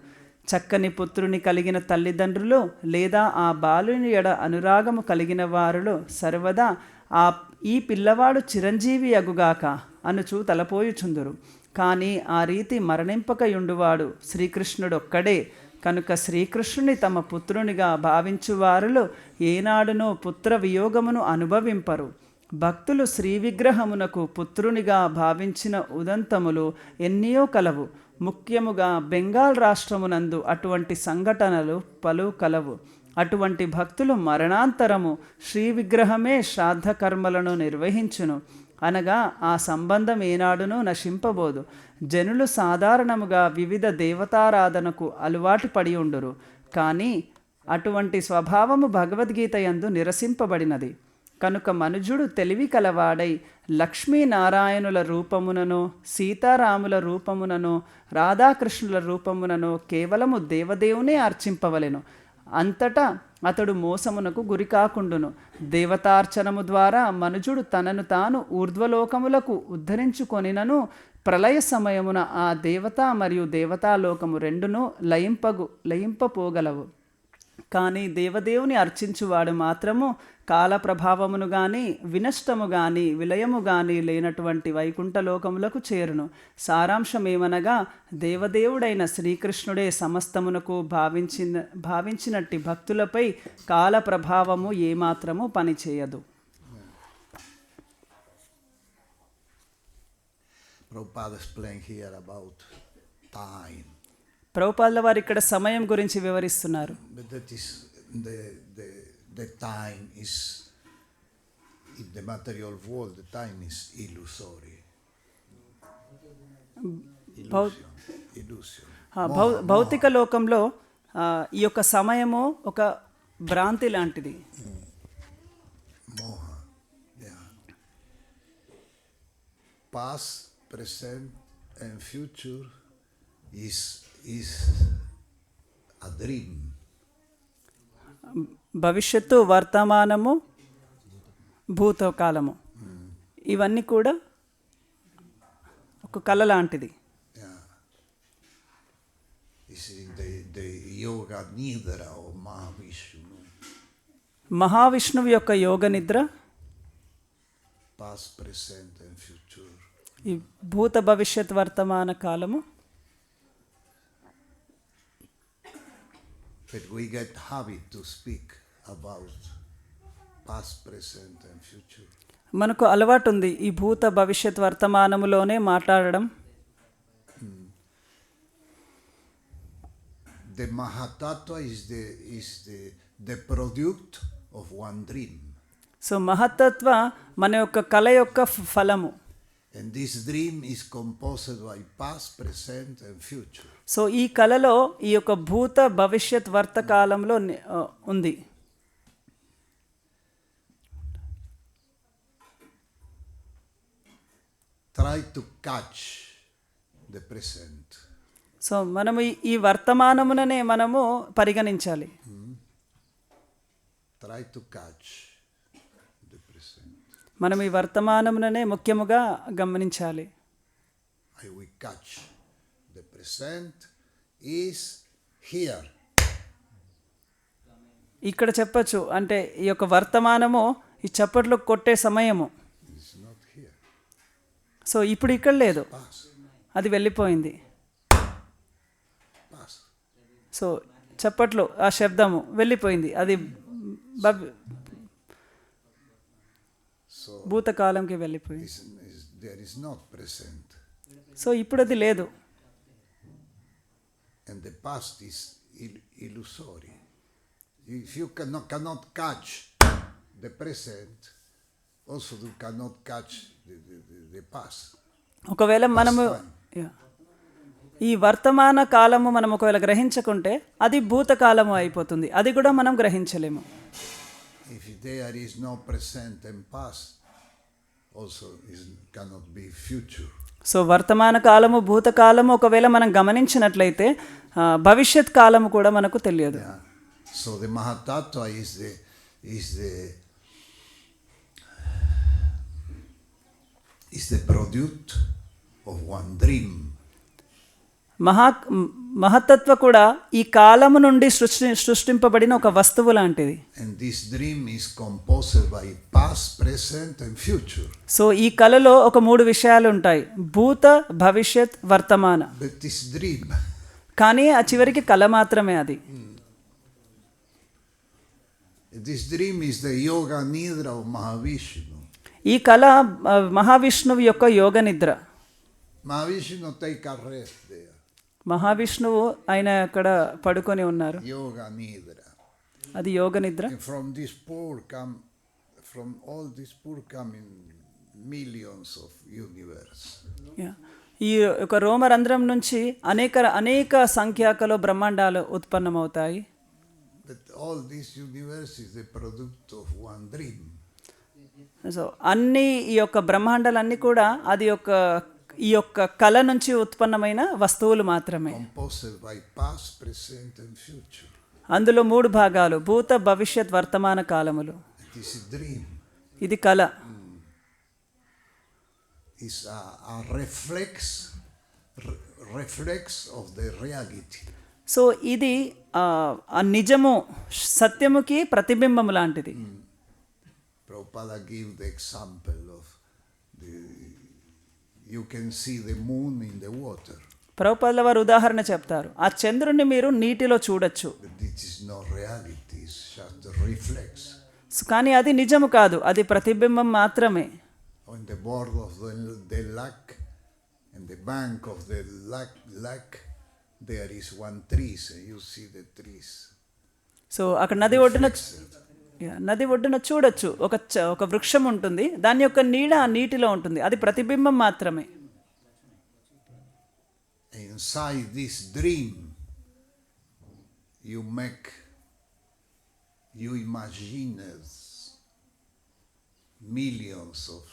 చక్కని పుత్రుని కలిగిన తల్లిదండ్రులు లేదా ఆ బాలుని ఎడ అనురాగము కలిగిన వారులో సర్వదా ఈ పిల్లవాడు చిరంజీవి అగుగాక అనుచు తలపోయుచుందురు. కానీ ఆ రీతి మరణింపకయుండువాడు శ్రీకృష్ణుడొక్కడే. కనుక శ్రీకృష్ణుని తమ పుత్రునిగా భావించువారులో ఏనాడునో పుత్ర వియోగమును అనుభవింపరు. భక్తులు శ్రీ విగ్రహమునకు పుత్రునిగా భావించిన ఉదంతములు ఎన్నియో కలవు. ముఖ్యముగా బెంగాల్ రాష్ట్రమునందు అటువంటి సంఘటనలు పలు కలవు. అటువంటి భక్తులు మరణాంతరము శ్రీ విగ్రహమే శ్రాద్ధ కర్మలను నిర్వహించును. అనగా ఆ సంబంధం ఏనాడునూ నశింపబోదు. జనులు సాధారణముగా వివిధ దేవతారాధనకు అలవాటు పడి ఉండురు. కానీ అటువంటి స్వభావము భగవద్గీత యందు నిరసింపబడినది. కనుక మనుజుడు తెలివి కలవాడై లక్ష్మీనారాయణుల రూపమునను, సీతారాముల రూపమునను, రాధాకృష్ణుల రూపమునను కేవలము దేవదేవునే అర్చింపవలెను. అంతటా అతడు మోసమునకు గురికాకుండును. దేవతార్చనము ద్వారా మనుజుడు తనను తాను ఊర్ధ్వలోకములకు ఉద్ధరించుకొనినను ప్రళయ సమయమున ఆ దేవత మరియు దేవతాలోకము రెండును లయింపపోగలవు. కానీ దేవదేవుని అర్చించువాడు మాత్రము కాల ప్రభావమును గాని వినష్టము గాని విలయము గాని లేనటువంటి వైకుంఠలోకములకు చేరును. సారాంశమేమనగా దేవదేవుడైన శ్రీకృష్ణుడే సమస్తమునకు భావించినట్టి భక్తులపై కాల ప్రభావము ఏమాత్రము పనిచేయదు. Prabhupada explained here about time. ప్రభుపాదుల వారు ఇక్కడ సమయం గురించి వివరిస్తున్నారు. But that is the time is in the material world. The time is illusory. Illusion. భౌతిక లోకంలో ఈ యొక్క సమయము ఒక భ్రాంతి లాంటిది. Moha. Yeah. Past, present, and future is a dream. భవిష్యత్తు, వర్తమానము, భూతకాలము ఇవన్నీ కూడా ఒక కళ లాంటిది. Yeah. This is the yoga nidra of Mahavishnu. మహావిష్ణువు యొక్క యోగ నిద్ర Past, present, and future. ఈ భూత భవిష్యత్ వర్తమాన కాలము. But we get habit to speak about past, present, and future. మనకు అలవాటు ఉంది ఈ భూత భవిష్యత్ వర్తమానములోనే మాట్లాడడం. The Mahatattva is the product of one dream. So మహత్తత్వ మన యొక్క కళ యొక్క ఫలము. And this dream is composed by past, present, and future. So ఈ కళలో ఈ యొక్క భూత భవిష్యత్ వర్తకాలంలో ఉంది. Try to catch the present. So మనము ఈ వర్తమానముననే మనము పరిగణించాలి. Try to catch the present. మనం ఈ వర్తమానముననే ముఖ్యముగా గమనించాలి. I will catch the present is here. ఇక్కడ చెప్పచ్చు అంటే ఈ యొక్క వర్తమానము ఈ చప్పట్లు కొట్టే సమయము. It's not here. సో ఇప్పుడు ఇక్కడ లేదు, Past. అది వెళ్ళిపోయింది. Past. సో చప్పట్లు ఆ శబ్దము వెళ్ళిపోయింది, అది So భూతకాలంకి వెళ్ళిపోయింది. there is not present. So ఇప్పుడు అది లేదు. And the past is illusory. If you cannot catch the present, also you cannot catch the past. ఒకవేళ మనము ఈ వర్తమాన కాలము మనం ఒకవేళ గ్రహించకుంటే అది భూతకాలము అయిపోతుంది, అది కూడా మనం గ్రహించలేము. If there is no present and past, also cannot be future. So వర్తమాన కాలము భూతకాలము ఒకవేళ మనం గమనించినట్లయితే భవిష్యత్ కాలము కూడా మనకు తెలియదు. Yeah. So the Mahatattva is the product of one dream. మహత్తత్వ కూడా ఈ కాలము నుండి సృష్టింపబడిన ఒక వస్తువు లాంటిది. And this dream is composed by past, present, and future. So ఈ కళలో ఒక 3 విషయాలు ఉంటాయి, భూత, భవిష్యత్, వర్తమాన. But this dream, కానీ ఆ చివరికి కళ మాత్రమే అది. this dream is the yoga nidra of Mahavishnu. ఈ కళ మహావిష్ణువు యొక్క యోగ నిద్ర. Mahavishnu take a rest there. మహావిష్ణువు ఆయన అక్కడ పడుకొని ఉన్నారు, Yoga nidra. అది యోగ నిద్ర. And from all this pore come in millions of universe. ఈ యొక్క రోమరంధ్రం నుంచి అనేక సంఖ్యాకలో బ్రహ్మాండాలు ఉత్పన్నమవుతాయి. But all this universe is the product of one dream. So అన్ని ఈ యొక్క బ్రహ్మాండాలన్నీ కూడా ఈ యొక్క కళ నుంచి ఉత్పన్నమైన వస్తువులు మాత్రమే. Composed by past, present, and future. అందులో 3 భాగాలు, భూత, భవిష్యత్, వర్తమాన కాలములు. This is dream. ఇది కళ. Is a reflex of the reality. So ఇది ఆ నిజము, సత్యముకి ప్రతిబింబం లాంటిది. Prabhupada give the example of you can see the moon in the water. ప్రభుపాదుల వారు ఉదాహరణ చెప్తారు, ఆ చంద్రుడిని మీరు నీటిలో చూడొచ్చు. But this is not reality, it's just a reflex. కానీ అది నిజము కాదు, అది ప్రతిబింబం మాత్రమే. On the border of the lake, the bank of the lake, there is one tree. So you see the trees. So అక్కడ నది ఒడ్డున నది ఒడ్డున చూడొచ్చు ఒక వృక్షం ఉంటుంది, దాని యొక్క నీడ ఆ నీటిలో ఉంటుంది, అది ప్రతిబింబం మాత్రమే. Inside this dream, you imagine millions of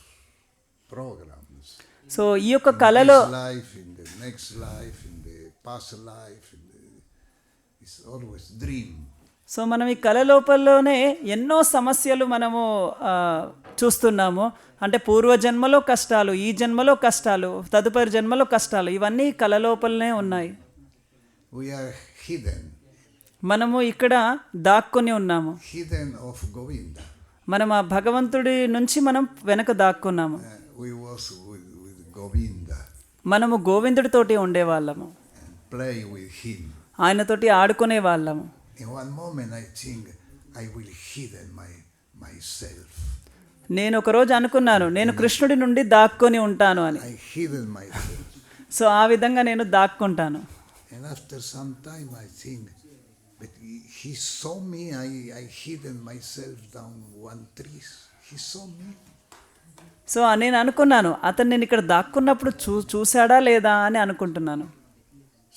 programs. So ఈ యొక్క కళలో In the next life, in the past life, it's always dream. So మనం ఈ కళ లోపలలోనే ఎన్నో సమస్యలు మనము చూస్తున్నాము. అంటే పూర్వజన్మలో కష్టాలు, ఈ జన్మలో కష్టాలు, తదుపరి జన్మలో కష్టాలు, ఇవన్నీ కళ లోపలనే ఉన్నాయి. We are hidden. మనము ఇక్కడ దాక్కుని ఉన్నాము. Hidden of Govinda. మనం ఆ భగవంతుడి నుంచి మనం వెనక దాక్కున్నాము. We was with Govinda. మనము గోవిందుడితోటి ఉండేవాళ్ళము, play with him. ఆయనతోటి ఆడుకునే వాళ్ళము. In one moment I think I will hidden myself. నేను ఒకరోజు అనుకున్నాను, నేను కృష్ణుడి నుండి దాక్కొని ఉంటాను అని. I hidden myself. సో ఆ విధంగా నేను దాక్కుంటాను. And after some time I think, but he saw me, I hidden myself down one tree. He saw me. So నేను అనుకున్నాను, అతను నేను ఇక్కడ దాక్కున్నప్పుడు చూశాడా లేదా అని అనుకుంటున్నాను.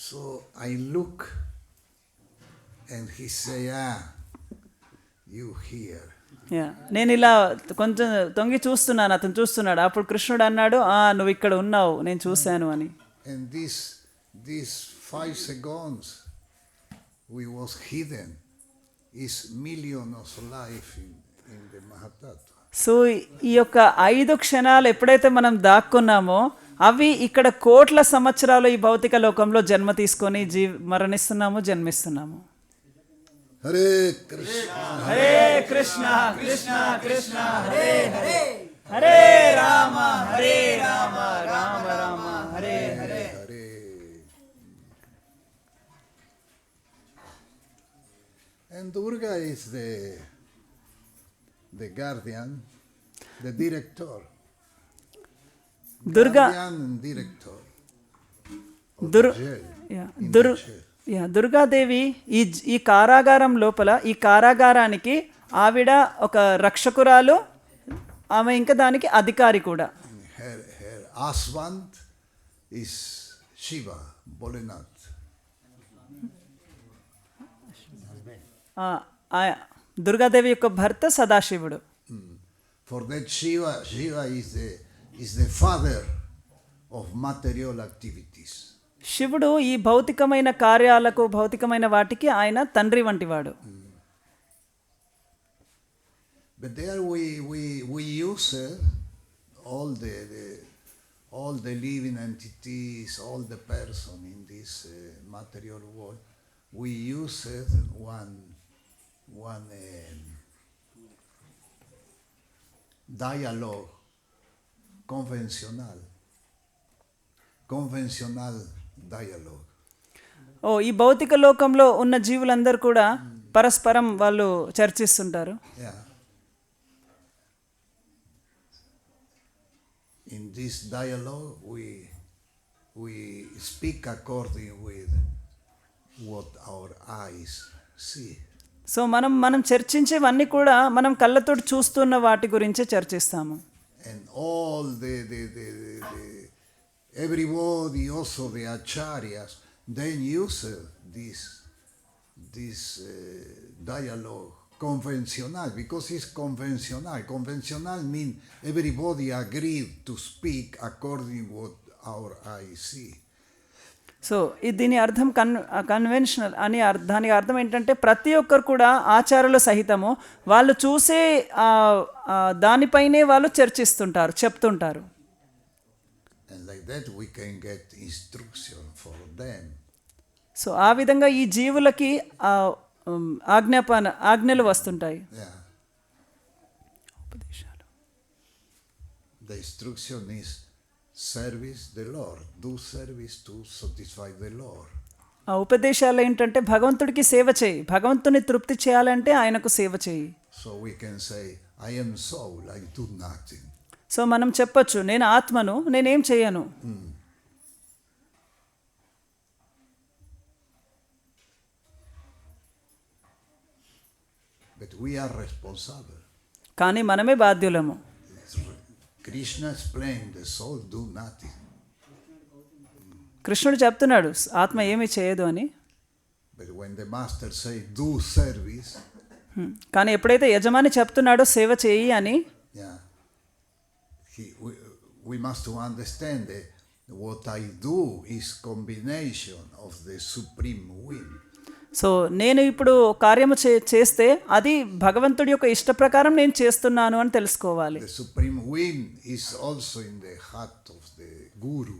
So I look and he say, you here. నేను ఇలా కొంచెం తొంగి చూస్తున్నాను, అతను చూస్తున్నాడు. అప్పుడు కృష్ణుడు అన్నాడు, నువ్వు ఇక్కడ ఉన్నావు, నేను చూశాను అని. And these 5 seconds we was hidden is millions of life in the Mahatattva. So ఈ యొక్క 5 క్షణాలు ఎప్పుడైతే మనం దాక్కున్నామో అవి ఇక్కడ కోట్ల సంవత్సరాలు ఈ భౌతిక లోకంలో జన్మ తీసుకొని మరణిస్తున్నాము, జన్మిస్తున్నాము. Hare Krishna Hare Krishna Krishna Krishna Hare Hare, Hare Rama Hare Rama Rama Rama Hare Hare. And Durga is the guardian, the director. Durga guardian and director of the jail, in the jail. Durgadevi ఈ కారాగారం లోపల, ఈ కారాగారానికి ఆవిడ ఒక రక్షకురాలు, ఆమె ఇంకా దానికి అధికారి కూడా. Her husband is Shiva, Bholenath. Durgadevi యొక్క భర్త సదాశివుడు. For that Shiva is the father of material activities. శివుడు ఈ భౌతికమైన కార్యాలకు, భౌతికమైన వాటికి ఆయన తండ్రి వంటివాడు. But there we use all the living entities, all the person in this material world. We use one dialogue conventional dialogue. ఈ భౌతిక లోకంలో ఉన్న జీవులందరూ కూడా పరస్పరం వాళ్ళు చర్చిస్తుంటారు. In this dialogue we speak according with what our eyes see. So మనం చర్చించేవన్నీ కూడా మనం కళ్ళతోటి చూస్తున్న వాటి గురించే చర్చిస్తాము. And all the everybody, also the acharyas, then use this dialogue conventional, because it's conventional. Conventional means everybody agreed to speak according what our eyes see. So దీని అర్థం కన్వెన్షనల్ అని దానికి అర్థం ఏంటంటే ప్రతి ఒక్కరు కూడా ఆచారాలు సహితము వాళ్ళు చూసే దానిపైనే వాళ్ళు చర్చిస్తుంటారు, చెప్తుంటారు. And like that we can get instruction for them. So ఆ విధంగా ఈ జీవులకి ఆజ్ఞలు వస్తుంటాయి. The instruction is service the Lord, do service to satisfy the Lord. ఆ ఉపదేశాలు ఏంటంటే భగవంతుడికి సేవ చేయి, భగవంతుని తృప్తి చేయాలంటే ఆయనకు సేవ చేయి. So we can say, I am soul, I do nothing. So మనం చెప్పొచ్చు, నేను ఆత్మను, నేనేం చేయను. but we are responsible. కానీ మనమే బాధ్యులము. Krishna explained the soul do nothing. కృష్ణుడు చెప్తున్నాడు ఆత్మ ఏమీ చేయదు అని. But when the master say do service, కానీ ఎప్పుడైతే యజమాని చెప్తున్నాడో సేవ చేయి అని, yeah, we must to understand that what I do is combination of the supreme will. So నేను ఇప్పుడు కార్యము చేస్తే అది భగవంతుడి యొక్క ఇష్ట ప్రకారం నేను చేస్తున్నాను అని తెలుసుకోవాలి. The supreme will is also in the heart of the guru.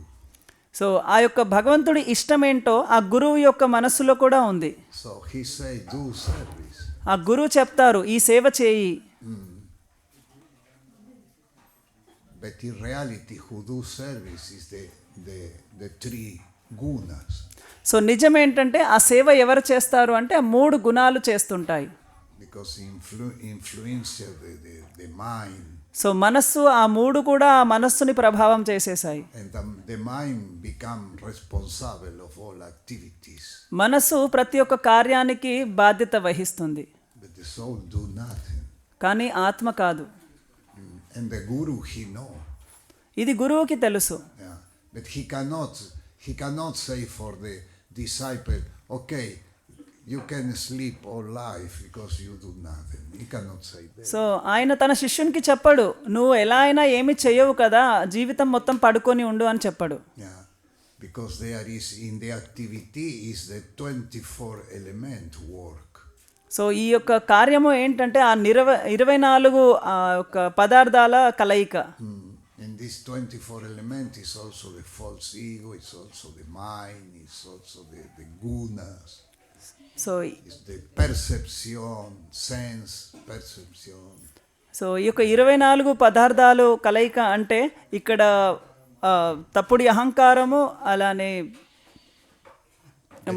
So ఆ యొక్క భగవంతుడి ఇష్టం ఏంటో ఆ గురువు యొక్క మనస్సులో కూడా ఉంది. So he say do service. ఆ గురువు చెప్తారు ఈ సేవ చేయి. But in reality who do service is the three gunas. So నిజం ఏంటంటే ఆ సేవ ఎవరు చేస్తారు అంటే ఆ 3 గుణాలు చేస్తుంటాయి. Because influence the mind. So మనస్సు ఆ 3 కూడా ఆ మనస్సుని ప్రభావం చేసేసాయి. And the mind become responsible of all activities. మనస్సు ప్రతి ఒక్క కార్యానికి బాధ్యత వహిస్తుంది. But the soul do nothing. కానీ ఆత్మ కాదు. And the guru he know. ఇది గురువుకి తెలుసు. Yeah. But he cannot say for the disciple, okay, you can sleep all life because you do nothing. He cannot say that. So ఆయన తన శిష్యునికి చెప్పాడు నువ్వు ఎలా అయినా ఏమి చేయవు కదా జీవితం మొత్తం పడుకొని ఉండు అని చెప్పాడు. Yeah. Because there is in the activity is the 24 element work. So ఈ యొక్క కార్యము ఏంటంటే ఆ 24 యొక్క పదార్థాల కలయిక. And this 24 element is also the false ego, it's also the mind, it's also the gunas. So It's the perception, sense perception. So ఈ యొక్క 24 పదార్థాలు కలయిక అంటే ఇక్కడ తప్పుడు అహంకారము అలానే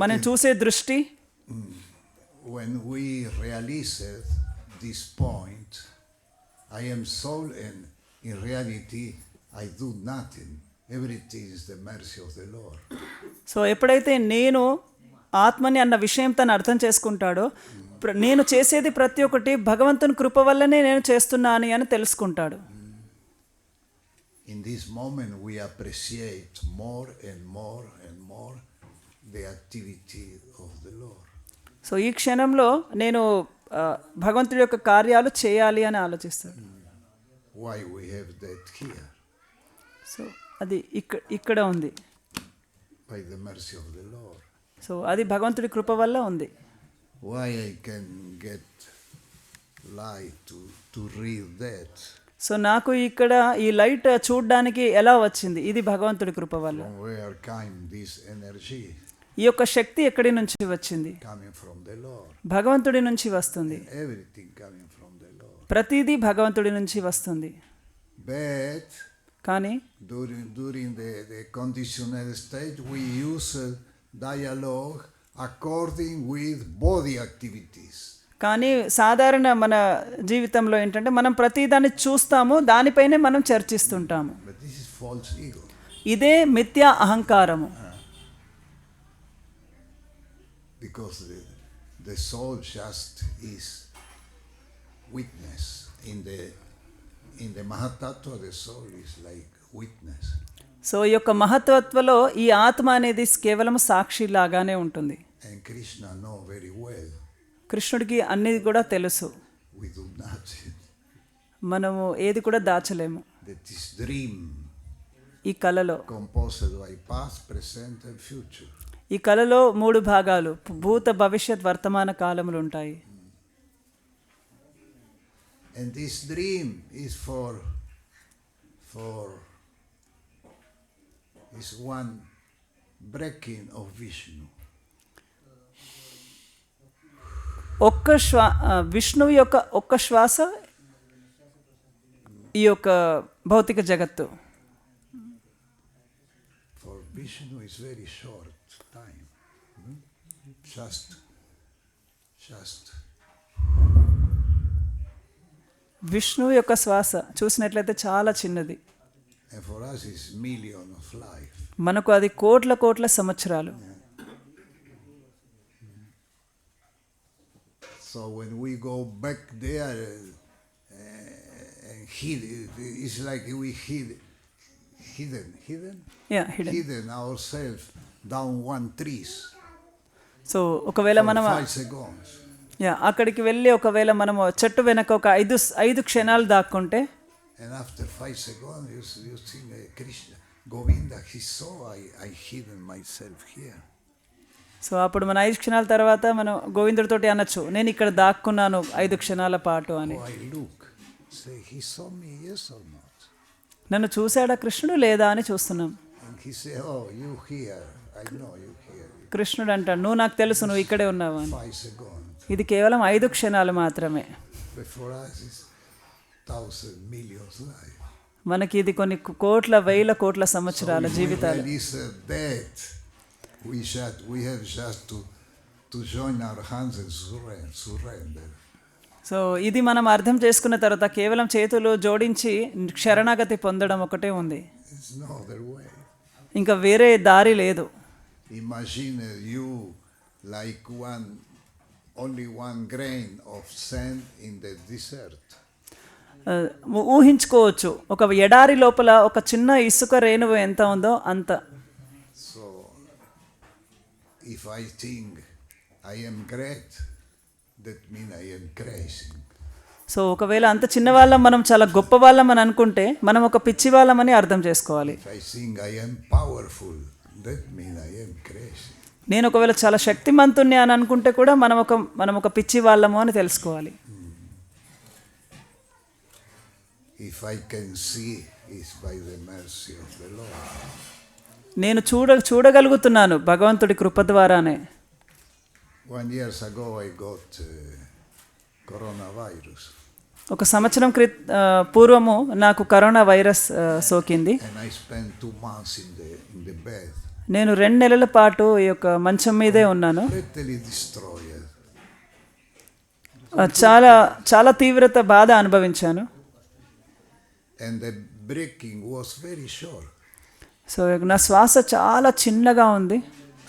మనం చూసే దృష్టి. When we realize this point, I am soul and in reality I do nothing. Everything is the mercy of the Lord. So ఎప్పుడైతే నేను ఆత్మని అన్న విషయం తను అర్థం చేసుకుంటాడో నేను చేసేది ప్రతి ఒక్కటి భగవంతుని కృప వల్లనే నేను చేస్తున్నాను అని తెలుసుకుంటాడు. In this moment we appreciate more and more and more the activity of the Lord. So ఈ క్షణంలో నేను భగవంతుడి యొక్క కార్యాలు చేయాలి అని ఆలోచిస్తాను. Why we have that here? So అది ఇక్కడ ఉంది. By the mercy of the Lord. So అది భగవంతుడి కృప వల్ల ఉంది. Why I can get light to read that? So నాకు ఇక్కడ ఈ లైట్ చూడడానికి ఎలా వచ్చింది? ఇది భగవంతుడి కృప వల్ల. From where came this energy? ఈ యొక్క శక్తి ఎక్కడి నుంచి వచ్చింది? Coming from the Lord. భగవంతుడి నుంచి వస్తుంది. Everything coming from the Lord. ప్రతిదీ భగవంతుడి నుంచి వస్తుంది. But కానీ during the conditional state we use dialogue according with body activities. కానీ సాధారణ మన జీవితంలో ఏంటంటే మనం ప్రతిదాన్ని చూస్తాము దానిపైనే మనం చర్చిస్తుంటాము. But this is false ego. ఇదే మిథ్యా అహంకారము. Because the soul just is witness. In the Mahatattva, the soul is like witness. So ఈ యొక్క మహత్వత్వలో ఈ ఆత్మ అనేది కేవలం సాక్షి లాగానే ఉంటుంది. And Krishna know very well. కృష్ణుడికి అన్ని కూడా తెలుసు. We do nothing. మనము ఏది కూడా దాచలేము. That is dream. ఈ కళలో Composed by past, present and future. ఈ కళలో 3 భాగాలు భూత భవిష్యత్ వర్తమాన కాలములు ఉంటాయి. And this dream is is one breaking of Vishnu. విష్ణువు యొక్క ఒక్క శ్వాస ఈ యొక్క భౌతిక జగత్తు. For Vishnu is very short time. Just విష్ణువు యొక్క శ్వాస చూసినట్లయితే చాలా చిన్నది. And for us is million of life. మనకు అది కోట్ల సంవత్సరాలు. So when we go back there and hid, it's like we hidden yeah hidden. hidden ourselves down one trees so ఒకవేళ for మనం 5 seconds. యా అక్కడికి వెళ్ళి ఒకవేళ మనం చెట్టు వెనక ఒక 5 క్షణాలు దాక్కుంటే And after 5 seconds, you think Krishna, Govinda, he saw I hidden myself here. So అప్పుడు మన 5 క్షణాల తర్వాత మనం గోవిందుడితోటి అనొచ్చు, నేను ఇక్కడ దాక్కున్నాను 5 క్షణాల పాటు అని. Oh, I look, say, he saw me, yes or not? నన్ను చూశాడా కృష్ణుడు లేదా అని చూస్తున్నాం. And he said, oh, you here, I know you here. కృష్ణుడు అంటాడు, నువ్వు నాకు తెలుసు, నువ్వు ఇక్కడే ఉన్నావు అని. 5 seconds. ఇది కేవలం 5 క్షణాలు మాత్రమే. Before us is 1,000 millions life. మనకి ఇది కొన్ని కోట్ల వేల కోట్ల సంవత్సరాల జీవితాలు. When is dead, we have just to join our hands and surrender. So ఇది మనం అర్థం చేసుకున్న తర్వాత కేవలం చేతులు జోడించి శరణాగతి పొందడం ఒకటే ఉంది. There's no other way. ఇంకా వేరే దారి లేదు. Imagine you like only one grain of sand in the desert. ఊహించుకోవచ్చు, ఒక ఎడారి లోపల ఒక చిన్న ఇసుక రేణువు ఎంత ఉందో అంత. So if I think I am great, that means I am crazy. So ఒకవేళ అంత చిన్న వాళ్ళం మనం చాలా గొప్ప వాళ్ళం అని అనుకుంటే మనం ఒక పిచ్చి వాళ్ళమని అర్థం చేసుకోవాలి. If I think I am powerful, that means I am crazy. నేను ఒకవేళ చాలా శక్తిమంతుణ్ణి అని అనుకుంటే కూడా మనం ఒక పిచ్చి వాళ్ళము అని తెలుసుకోవాలి. If I can see, it's by the mercy of the Lord. నేను చూడగలుగుతున్నాను భగవంతుడి కృప ద్వారానే. 1 year ago I got coronavirus. ఒక సంవత్సరం పూర్వము నాకు కరోనా వైరస్ సోకింది. And I spent 2 months in the bed. నేను 2 నెలల పాటు ఈ యొక్క మంచం మీదే ఉన్నాను. Totally destroyed. చాలా చాలా తీవ్రత బాధ అనుభవించాను. And the breathing was very short. So నా శ్వాస చాలా చిన్నగా ఉంది.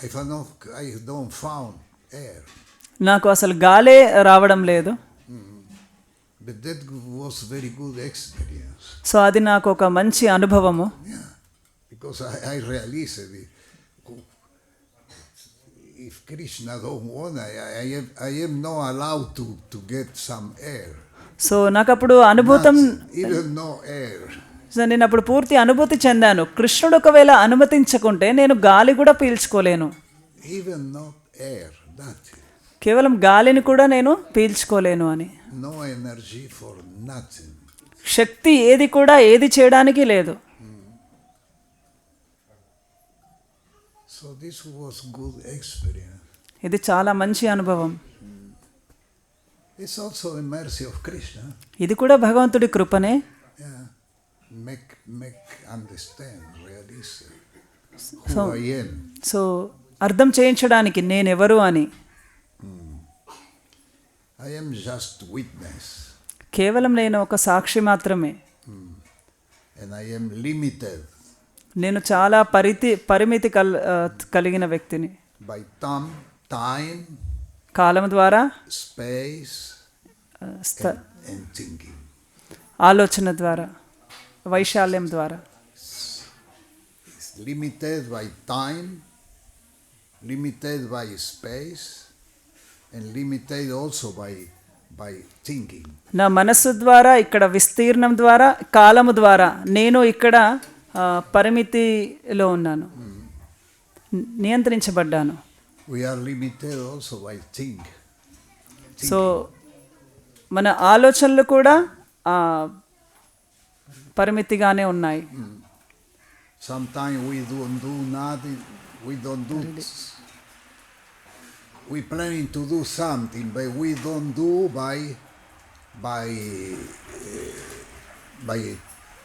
I don't found air. నాకు అసలు గాలే రావడం లేదు. But that was very good experience. So అది నాకు ఒక మంచి అనుభవము. Yeah, because I realized it. If Krishna don't want, I am not allowed to get some air. So నాకు అప్పుడు అనుభూతం, Even no air. సో నేను అప్పుడు పూర్తి అనుభూతి చెందాను, కృష్ణుడు ఒకవేళ అనుమతించకుంటే నేను గాలి కూడా పీల్చుకోలేను. Even not air, nothing. కేవలం గాలిని కూడా నేను పీల్చుకోలేను అని. No energy for nothing. శక్తి ఏది కూడా ఏది చేయడానికి లేదు. So this was good experience. ఇది చాలా మంచి అనుభవం. It's also the mercy of Krishna. ఇది కూడా భగవంతుడి కృపనే. Yeah, make understand, realize So, who I am. So అర్థం చేయించడానికి నేనెవరు అని. I am just witness. కేవలం నేను ఒక సాక్షి మాత్రమే. And I am limited నేను చాలా పరిమితి కలిగిన వ్యక్తిని. by time, కాలం ద్వారా, space, and thinking. ఆలోచన ద్వారా, వైశాల్యం ద్వారా. It's limited by time, limited by space, and limited also by thinking. నా మనస్సు ద్వారా, ఇక్కడ విస్తీర్ణం ద్వారా, కాలము ద్వారా నేను ఇక్కడ పరిమితిలో ఉన్నాను, నియంత్రించబడ్డాను. We are limited also by thinking. So మన ఆలోచనలు కూడా పరిమితిగానే ఉన్నాయి. Sometimes we don't do nothing. We don't do. We planning to do something, but we don't do by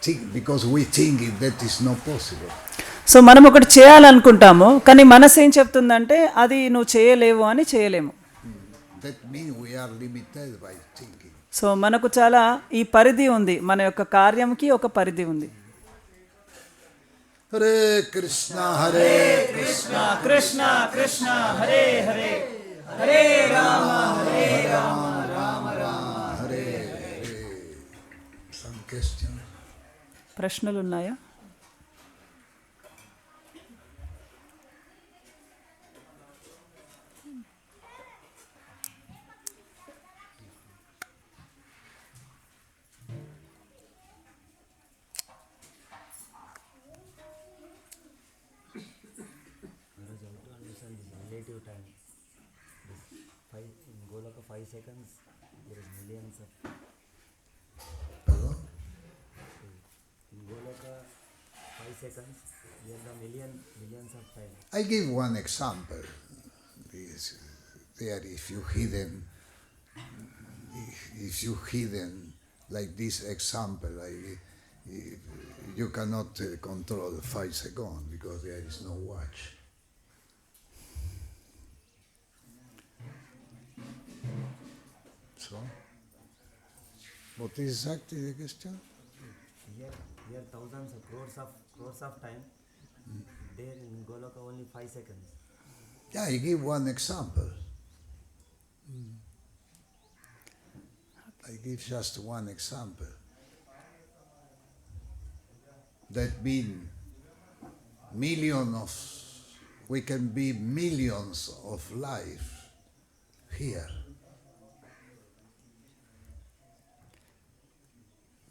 think, because we think that is not possible. So మనం ఒకటి చేయాలనుకుంటాము, కానీ మనసు ఏం చెప్తుందంటే అది నువ్వు చేయలేవు అని చేయలేము. That means we are limited by thinking. So మనకు చాలా ఈ పరిధి ఉంది, మన యొక్క కార్యంకి ఒక పరిధి ఉంది. Hare Krishna, Hare Krishna Krishna Hare Hare, Hare Rama Hare Rama, ప్రశ్నలు ఉన్నాయా? Relative time. This in Goloka 5 seconds, there is millions of. Pardon? In Goloka 5 seconds, there are millions of time. I give one example. There, if you hidden like this example, you cannot control 5 seconds because there is no watch. So, what is exactly the question? Here thousands of crores of time. There in Goloka only 5 seconds. Yeah, I give one example. I give just one example. That mean we can be millions of life here.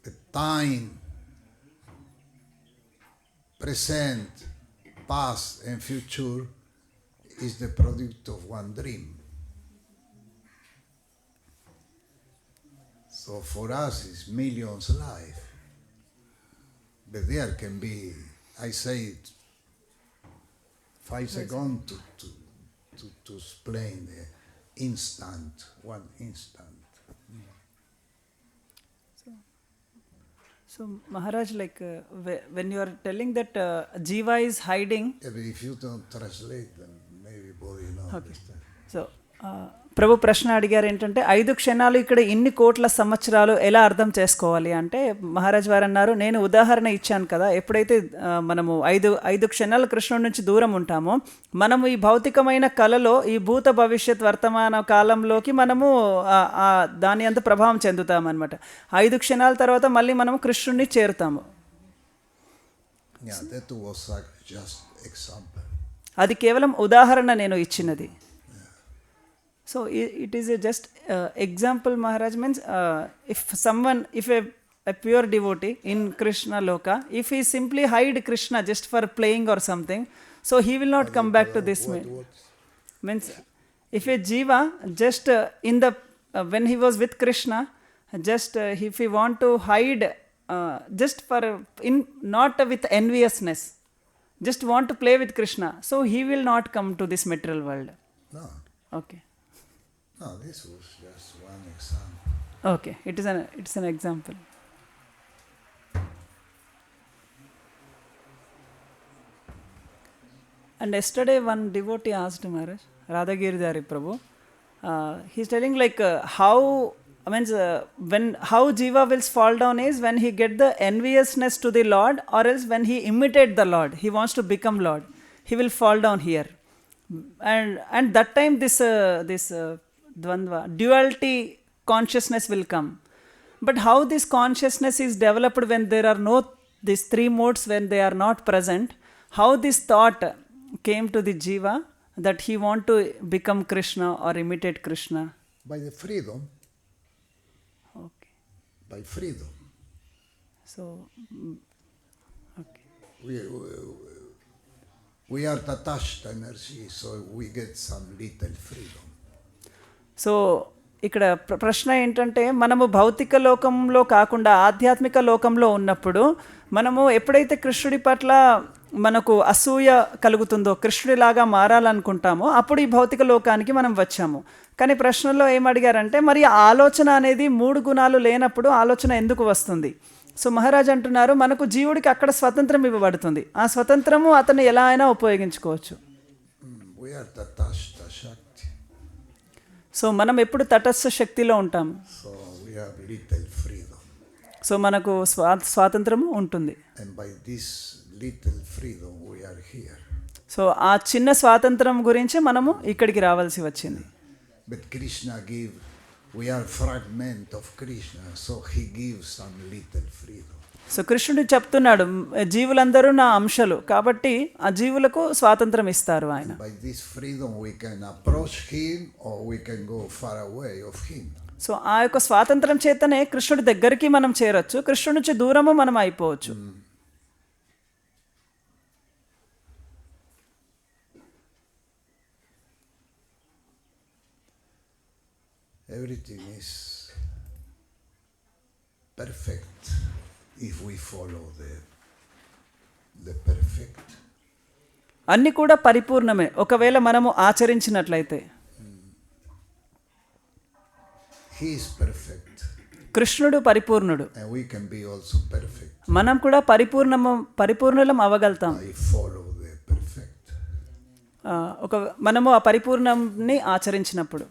The time, present, past and future is the product of one dream. So for us it's millions life. But there can be, I say, 5 seconds to explain the instant, one instant. So Maharaj, like when you are telling that Jiva is hiding, Yeah, but if you don't translate, then maybe body not understand. So ప్రభు ప్రశ్న అడిగారు ఏంటంటే 5 క్షణాలు ఇక్కడ ఇన్ని కోట్ల సంవత్సరాలు ఎలా అర్థం చేసుకోవాలి అంటే మహారాజ్ వారు అన్నారు, నేను ఉదాహరణ ఇచ్చాను కదా, ఎప్పుడైతే మనము ఐదు క్షణాల కృష్ణుడి నుంచి దూరం ఉంటామో మనము ఈ భౌతికమైన కళలో ఈ భూత భవిష్యత్ వర్తమాన కాలంలోకి మనము దాని అంత ప్రభావం చెందుతామన్నమాట. 5 క్షణాల తర్వాత మళ్ళీ మనము కృష్ణుడిని చేరుతాము. Yeah, that was just example. అది కేవలం ఉదాహరణ నేను ఇచ్చినది. So it is a just example, Maharaj, means if a pure devotee in Krishna Loka, if he simply hide Krishna just for playing or something, so he will not come back to this. Means if a jiva just in the when he was with Krishna, just if he want to hide just for in not with enviousness, just want to play with Krishna, so he will not come to this material world. No, Okay. no, this was just one example. Okay, it's an example. And yesterday one devotee asked Maharaj, Radhagiridhari Prabhu, he's telling like how Jiva will fall down is when he get the enviousness to the Lord, or else when he imitate the Lord, he wants to become Lord, he will fall down here. And that time this dvandva, duality consciousness will come. But how this consciousness is developed when there are no these 3 modes, when they are not present, how this thought came to the jiva that he want to become Krishna or imitate Krishna? By the freedom, Okay. by freedom. So okay. We are detached energy, so we get some little freedom. So ఇక్కడ ప్రశ్న ఏంటంటే మనము భౌతిక లోకంలో కాకుండా ఆధ్యాత్మిక లోకంలో ఉన్నప్పుడు మనము ఎప్పుడైతే కృష్ణుడి పట్ల మనకు అసూయ కలుగుతుందో, కృష్ణుడిలాగా మారాలనుకుంటామో, అప్పుడు ఈ భౌతిక లోకానికి మనం వచ్చాము. కానీ ప్రశ్నలో ఏమడిగారంటే మరి ఆలోచన అనేది 3 గుణాలు లేనప్పుడు ఆలోచన ఎందుకు వస్తుంది? సో మహారాజ్ అంటున్నారు, మనకు జీవుడికి అక్కడ స్వతంత్రం ఇవ్వబడుతుంది, ఆ స్వతంత్రము అతను ఎలా అయినా ఉపయోగించుకోవచ్చు. We are detached Shakti. So మనం ఎప్పుడు తటస్థ శక్తిలో ఉంటాము. So we have little freedom. So మనకు స్వాతంత్రము ఉంటుంది. And by this little freedom we are here. So ఆ చిన్న స్వాతంత్రం గురించి మనము ఇక్కడికి రావాల్సి వచ్చింది. But Krishna we are fragment of Krishna, so he gives some little freedom. So కృష్ణుడు చెప్తున్నాడు జీవులందరూ నా అంశలు కాబట్టి ఆ జీవులకు స్వాతంత్రం ఇస్తారు ఆయన. By this freedom we can approach him or we can go far away of him. So ఆ యొక్క స్వాతంత్రం చేతనే కృష్ణుడి దగ్గరికి మనం చేరొచ్చు, కృష్ణుడి నుంచి దూరము మనం అయిపోవచ్చు. Everything is perfect if we follow the perfect. అన్నీ కూడా పరిపూర్ణమే ఒకవేళ మనము ఆచరించినట్లయితే. He is perfect. కృష్ణుడు పరిపూర్ణుడు, And we can be also perfect. మనం కూడా పరిపూర్ణులం అవ్వగలుగుతాం. I follow the perfect. మనము ఆ పరిపూర్ణంని ఆచరించినప్పుడు.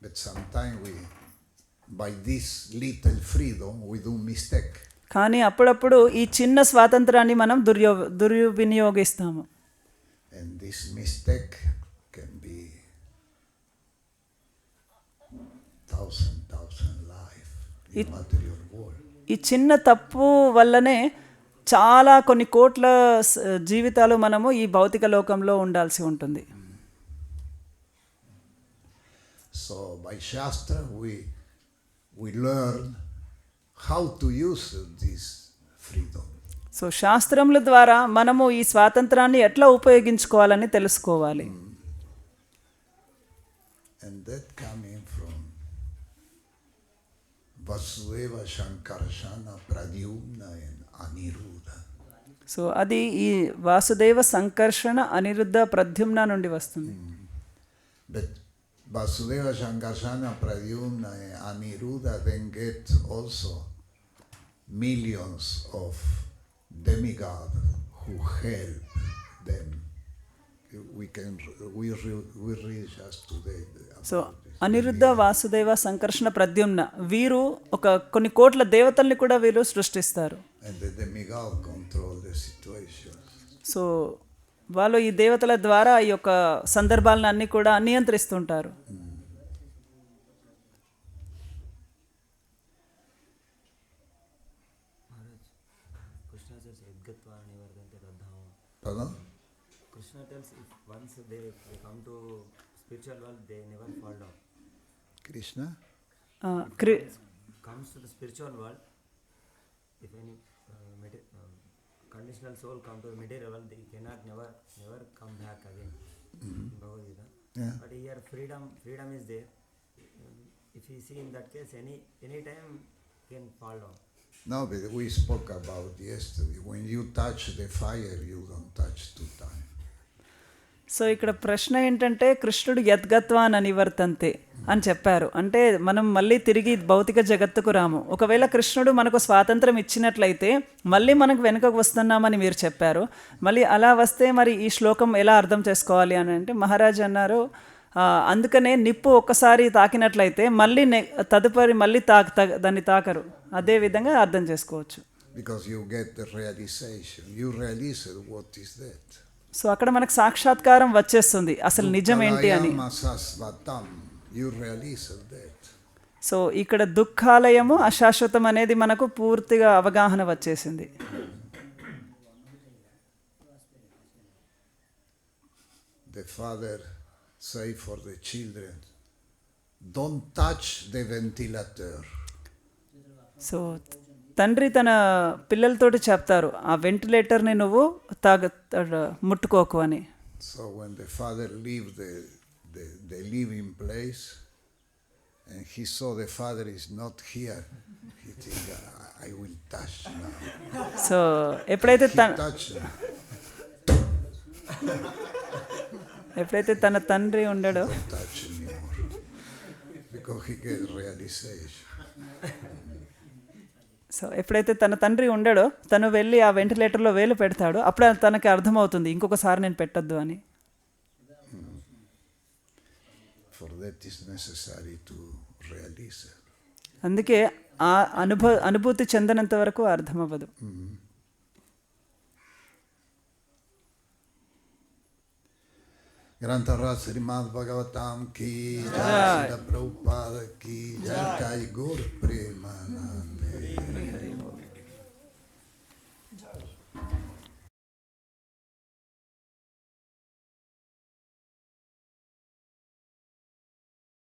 But sometimes by this little freedom, we do mistake. కానీ అప్పుడప్పుడు ఈ చిన్న స్వాతంత్రాన్ని మనం దుర్వినియోగిస్తాము. And this mistake can be thousand life in material world. ఈ చిన్న తప్పు వల్లనే చాలా కొన్ని కోట్ల జీవితాలు మనము ఈ భౌతిక లోకంలో ఉండాల్సి ఉంటుంది. So by Shastra we learn how to use this freedom. So శాస్త్రముల ద్వారా మనము ఈ స్వాతంత్రాన్ని ఎట్లా ఉపయోగించుకోవాలని తెలుసుకోవాలి. And that coming from Vasudeva, Sankarsana, Pradyumna and Aniruddha. So అది ఈ వాసుదేవ, సంకర్షణ, అనిరుద్ధ, ప్రద్యుమ్న నుండి వస్తుంది. But Vasudeva, Sankarsana, Pradyumna and Aniruddha then get also millions of demigods who help them. We read just today. So Aniruddha, Vasudeva, సంకర్షణ, ప్రద్యుమ్న వీరు కొన్ని కోట్ల దేవతల్ని కూడా వీరు సృష్టిస్తారు. And the demigod control the situation. So వాళ్ళు ఈ దేవతల ద్వారా ఈ యొక్క సందర్భాలను అన్ని కూడా నియంత్రిస్తుంటారు. Pardon? Krishna tells if once they come to spiritual world, they never fall down. Krishna? Comes to the spiritual world, if any conditional soul come to the material world, they cannot never come back again. Bhagavad Gita. Yeah. But here freedom is there. If you see in that case, any time can fall down. No, but we spoke about yesterday. When you touch the fire, you don't touch two times. So ఇక్కడ ప్రశ్న ఏంటంటే కృష్ణుడు యద్గత్వాన్ అనివర్తంతే అని చెప్పారు. అంటే మనం మళ్ళీ తిరిగి భౌతిక జగత్తుకు రాము. ఒకవేళ కృష్ణుడు మనకు స్వాతంత్రం ఇచ్చినట్లయితే మళ్ళీ మనకు వెనుకకు వస్తున్నామని మీరు చెప్పారు. మళ్ళీ అలా వస్తే మరి ఈ శ్లోకం ఎలా అర్థం చేసుకోవాలి అని అంటే మహారాజ్ అన్నారు, అందుకనే నిప్పు ఒక్కసారి తాకినట్లయితే మళ్ళీ తదుపరి మళ్ళీ దాన్ని తాకరు. అదే విధంగా అర్థం చేసుకోవచ్చు. Because you get the realization. You realize what is that. So అక్కడ మనకు సాక్షాత్కారం వచ్చేస్తుంది అసలు నిజం ఏంటి అని. You realize that. సో ఇక్కడ దుఃఖాలయము అశాశ్వతం అనేది మనకు పూర్తిగా అవగాహన వచ్చేసింది. The father say for the children, don't touch the ventilator. So తండ్రి తన పిల్లలతోటి చెప్తారు, ఆ వెంటిలేటర్ని నువ్వు ముట్టుకోకు అని. So when the father leave the living place and he saw the father is not here, he think I will touch now. So ఎప్పుడైతే తన తండ్రి ఉండడో touch anymore because he get realization. So ఎప్పుడైతే తన తండ్రి ఉండడో తను వెళ్ళి ఆ వెంటిలేటర్లో వేలు పెడతాడు, అప్పుడు తనకి అర్థమవుతుంది ఇంకొకసారి నేను పెట్టద్దు అని. For that is necessary to realize. అందుకే ఆ అనుభూతి చెందనంత వరకు అర్థమవ్వదు. Grantara Srimad Bhagavatam ki jai, Prabhupada ki jai, Gaur Premanand.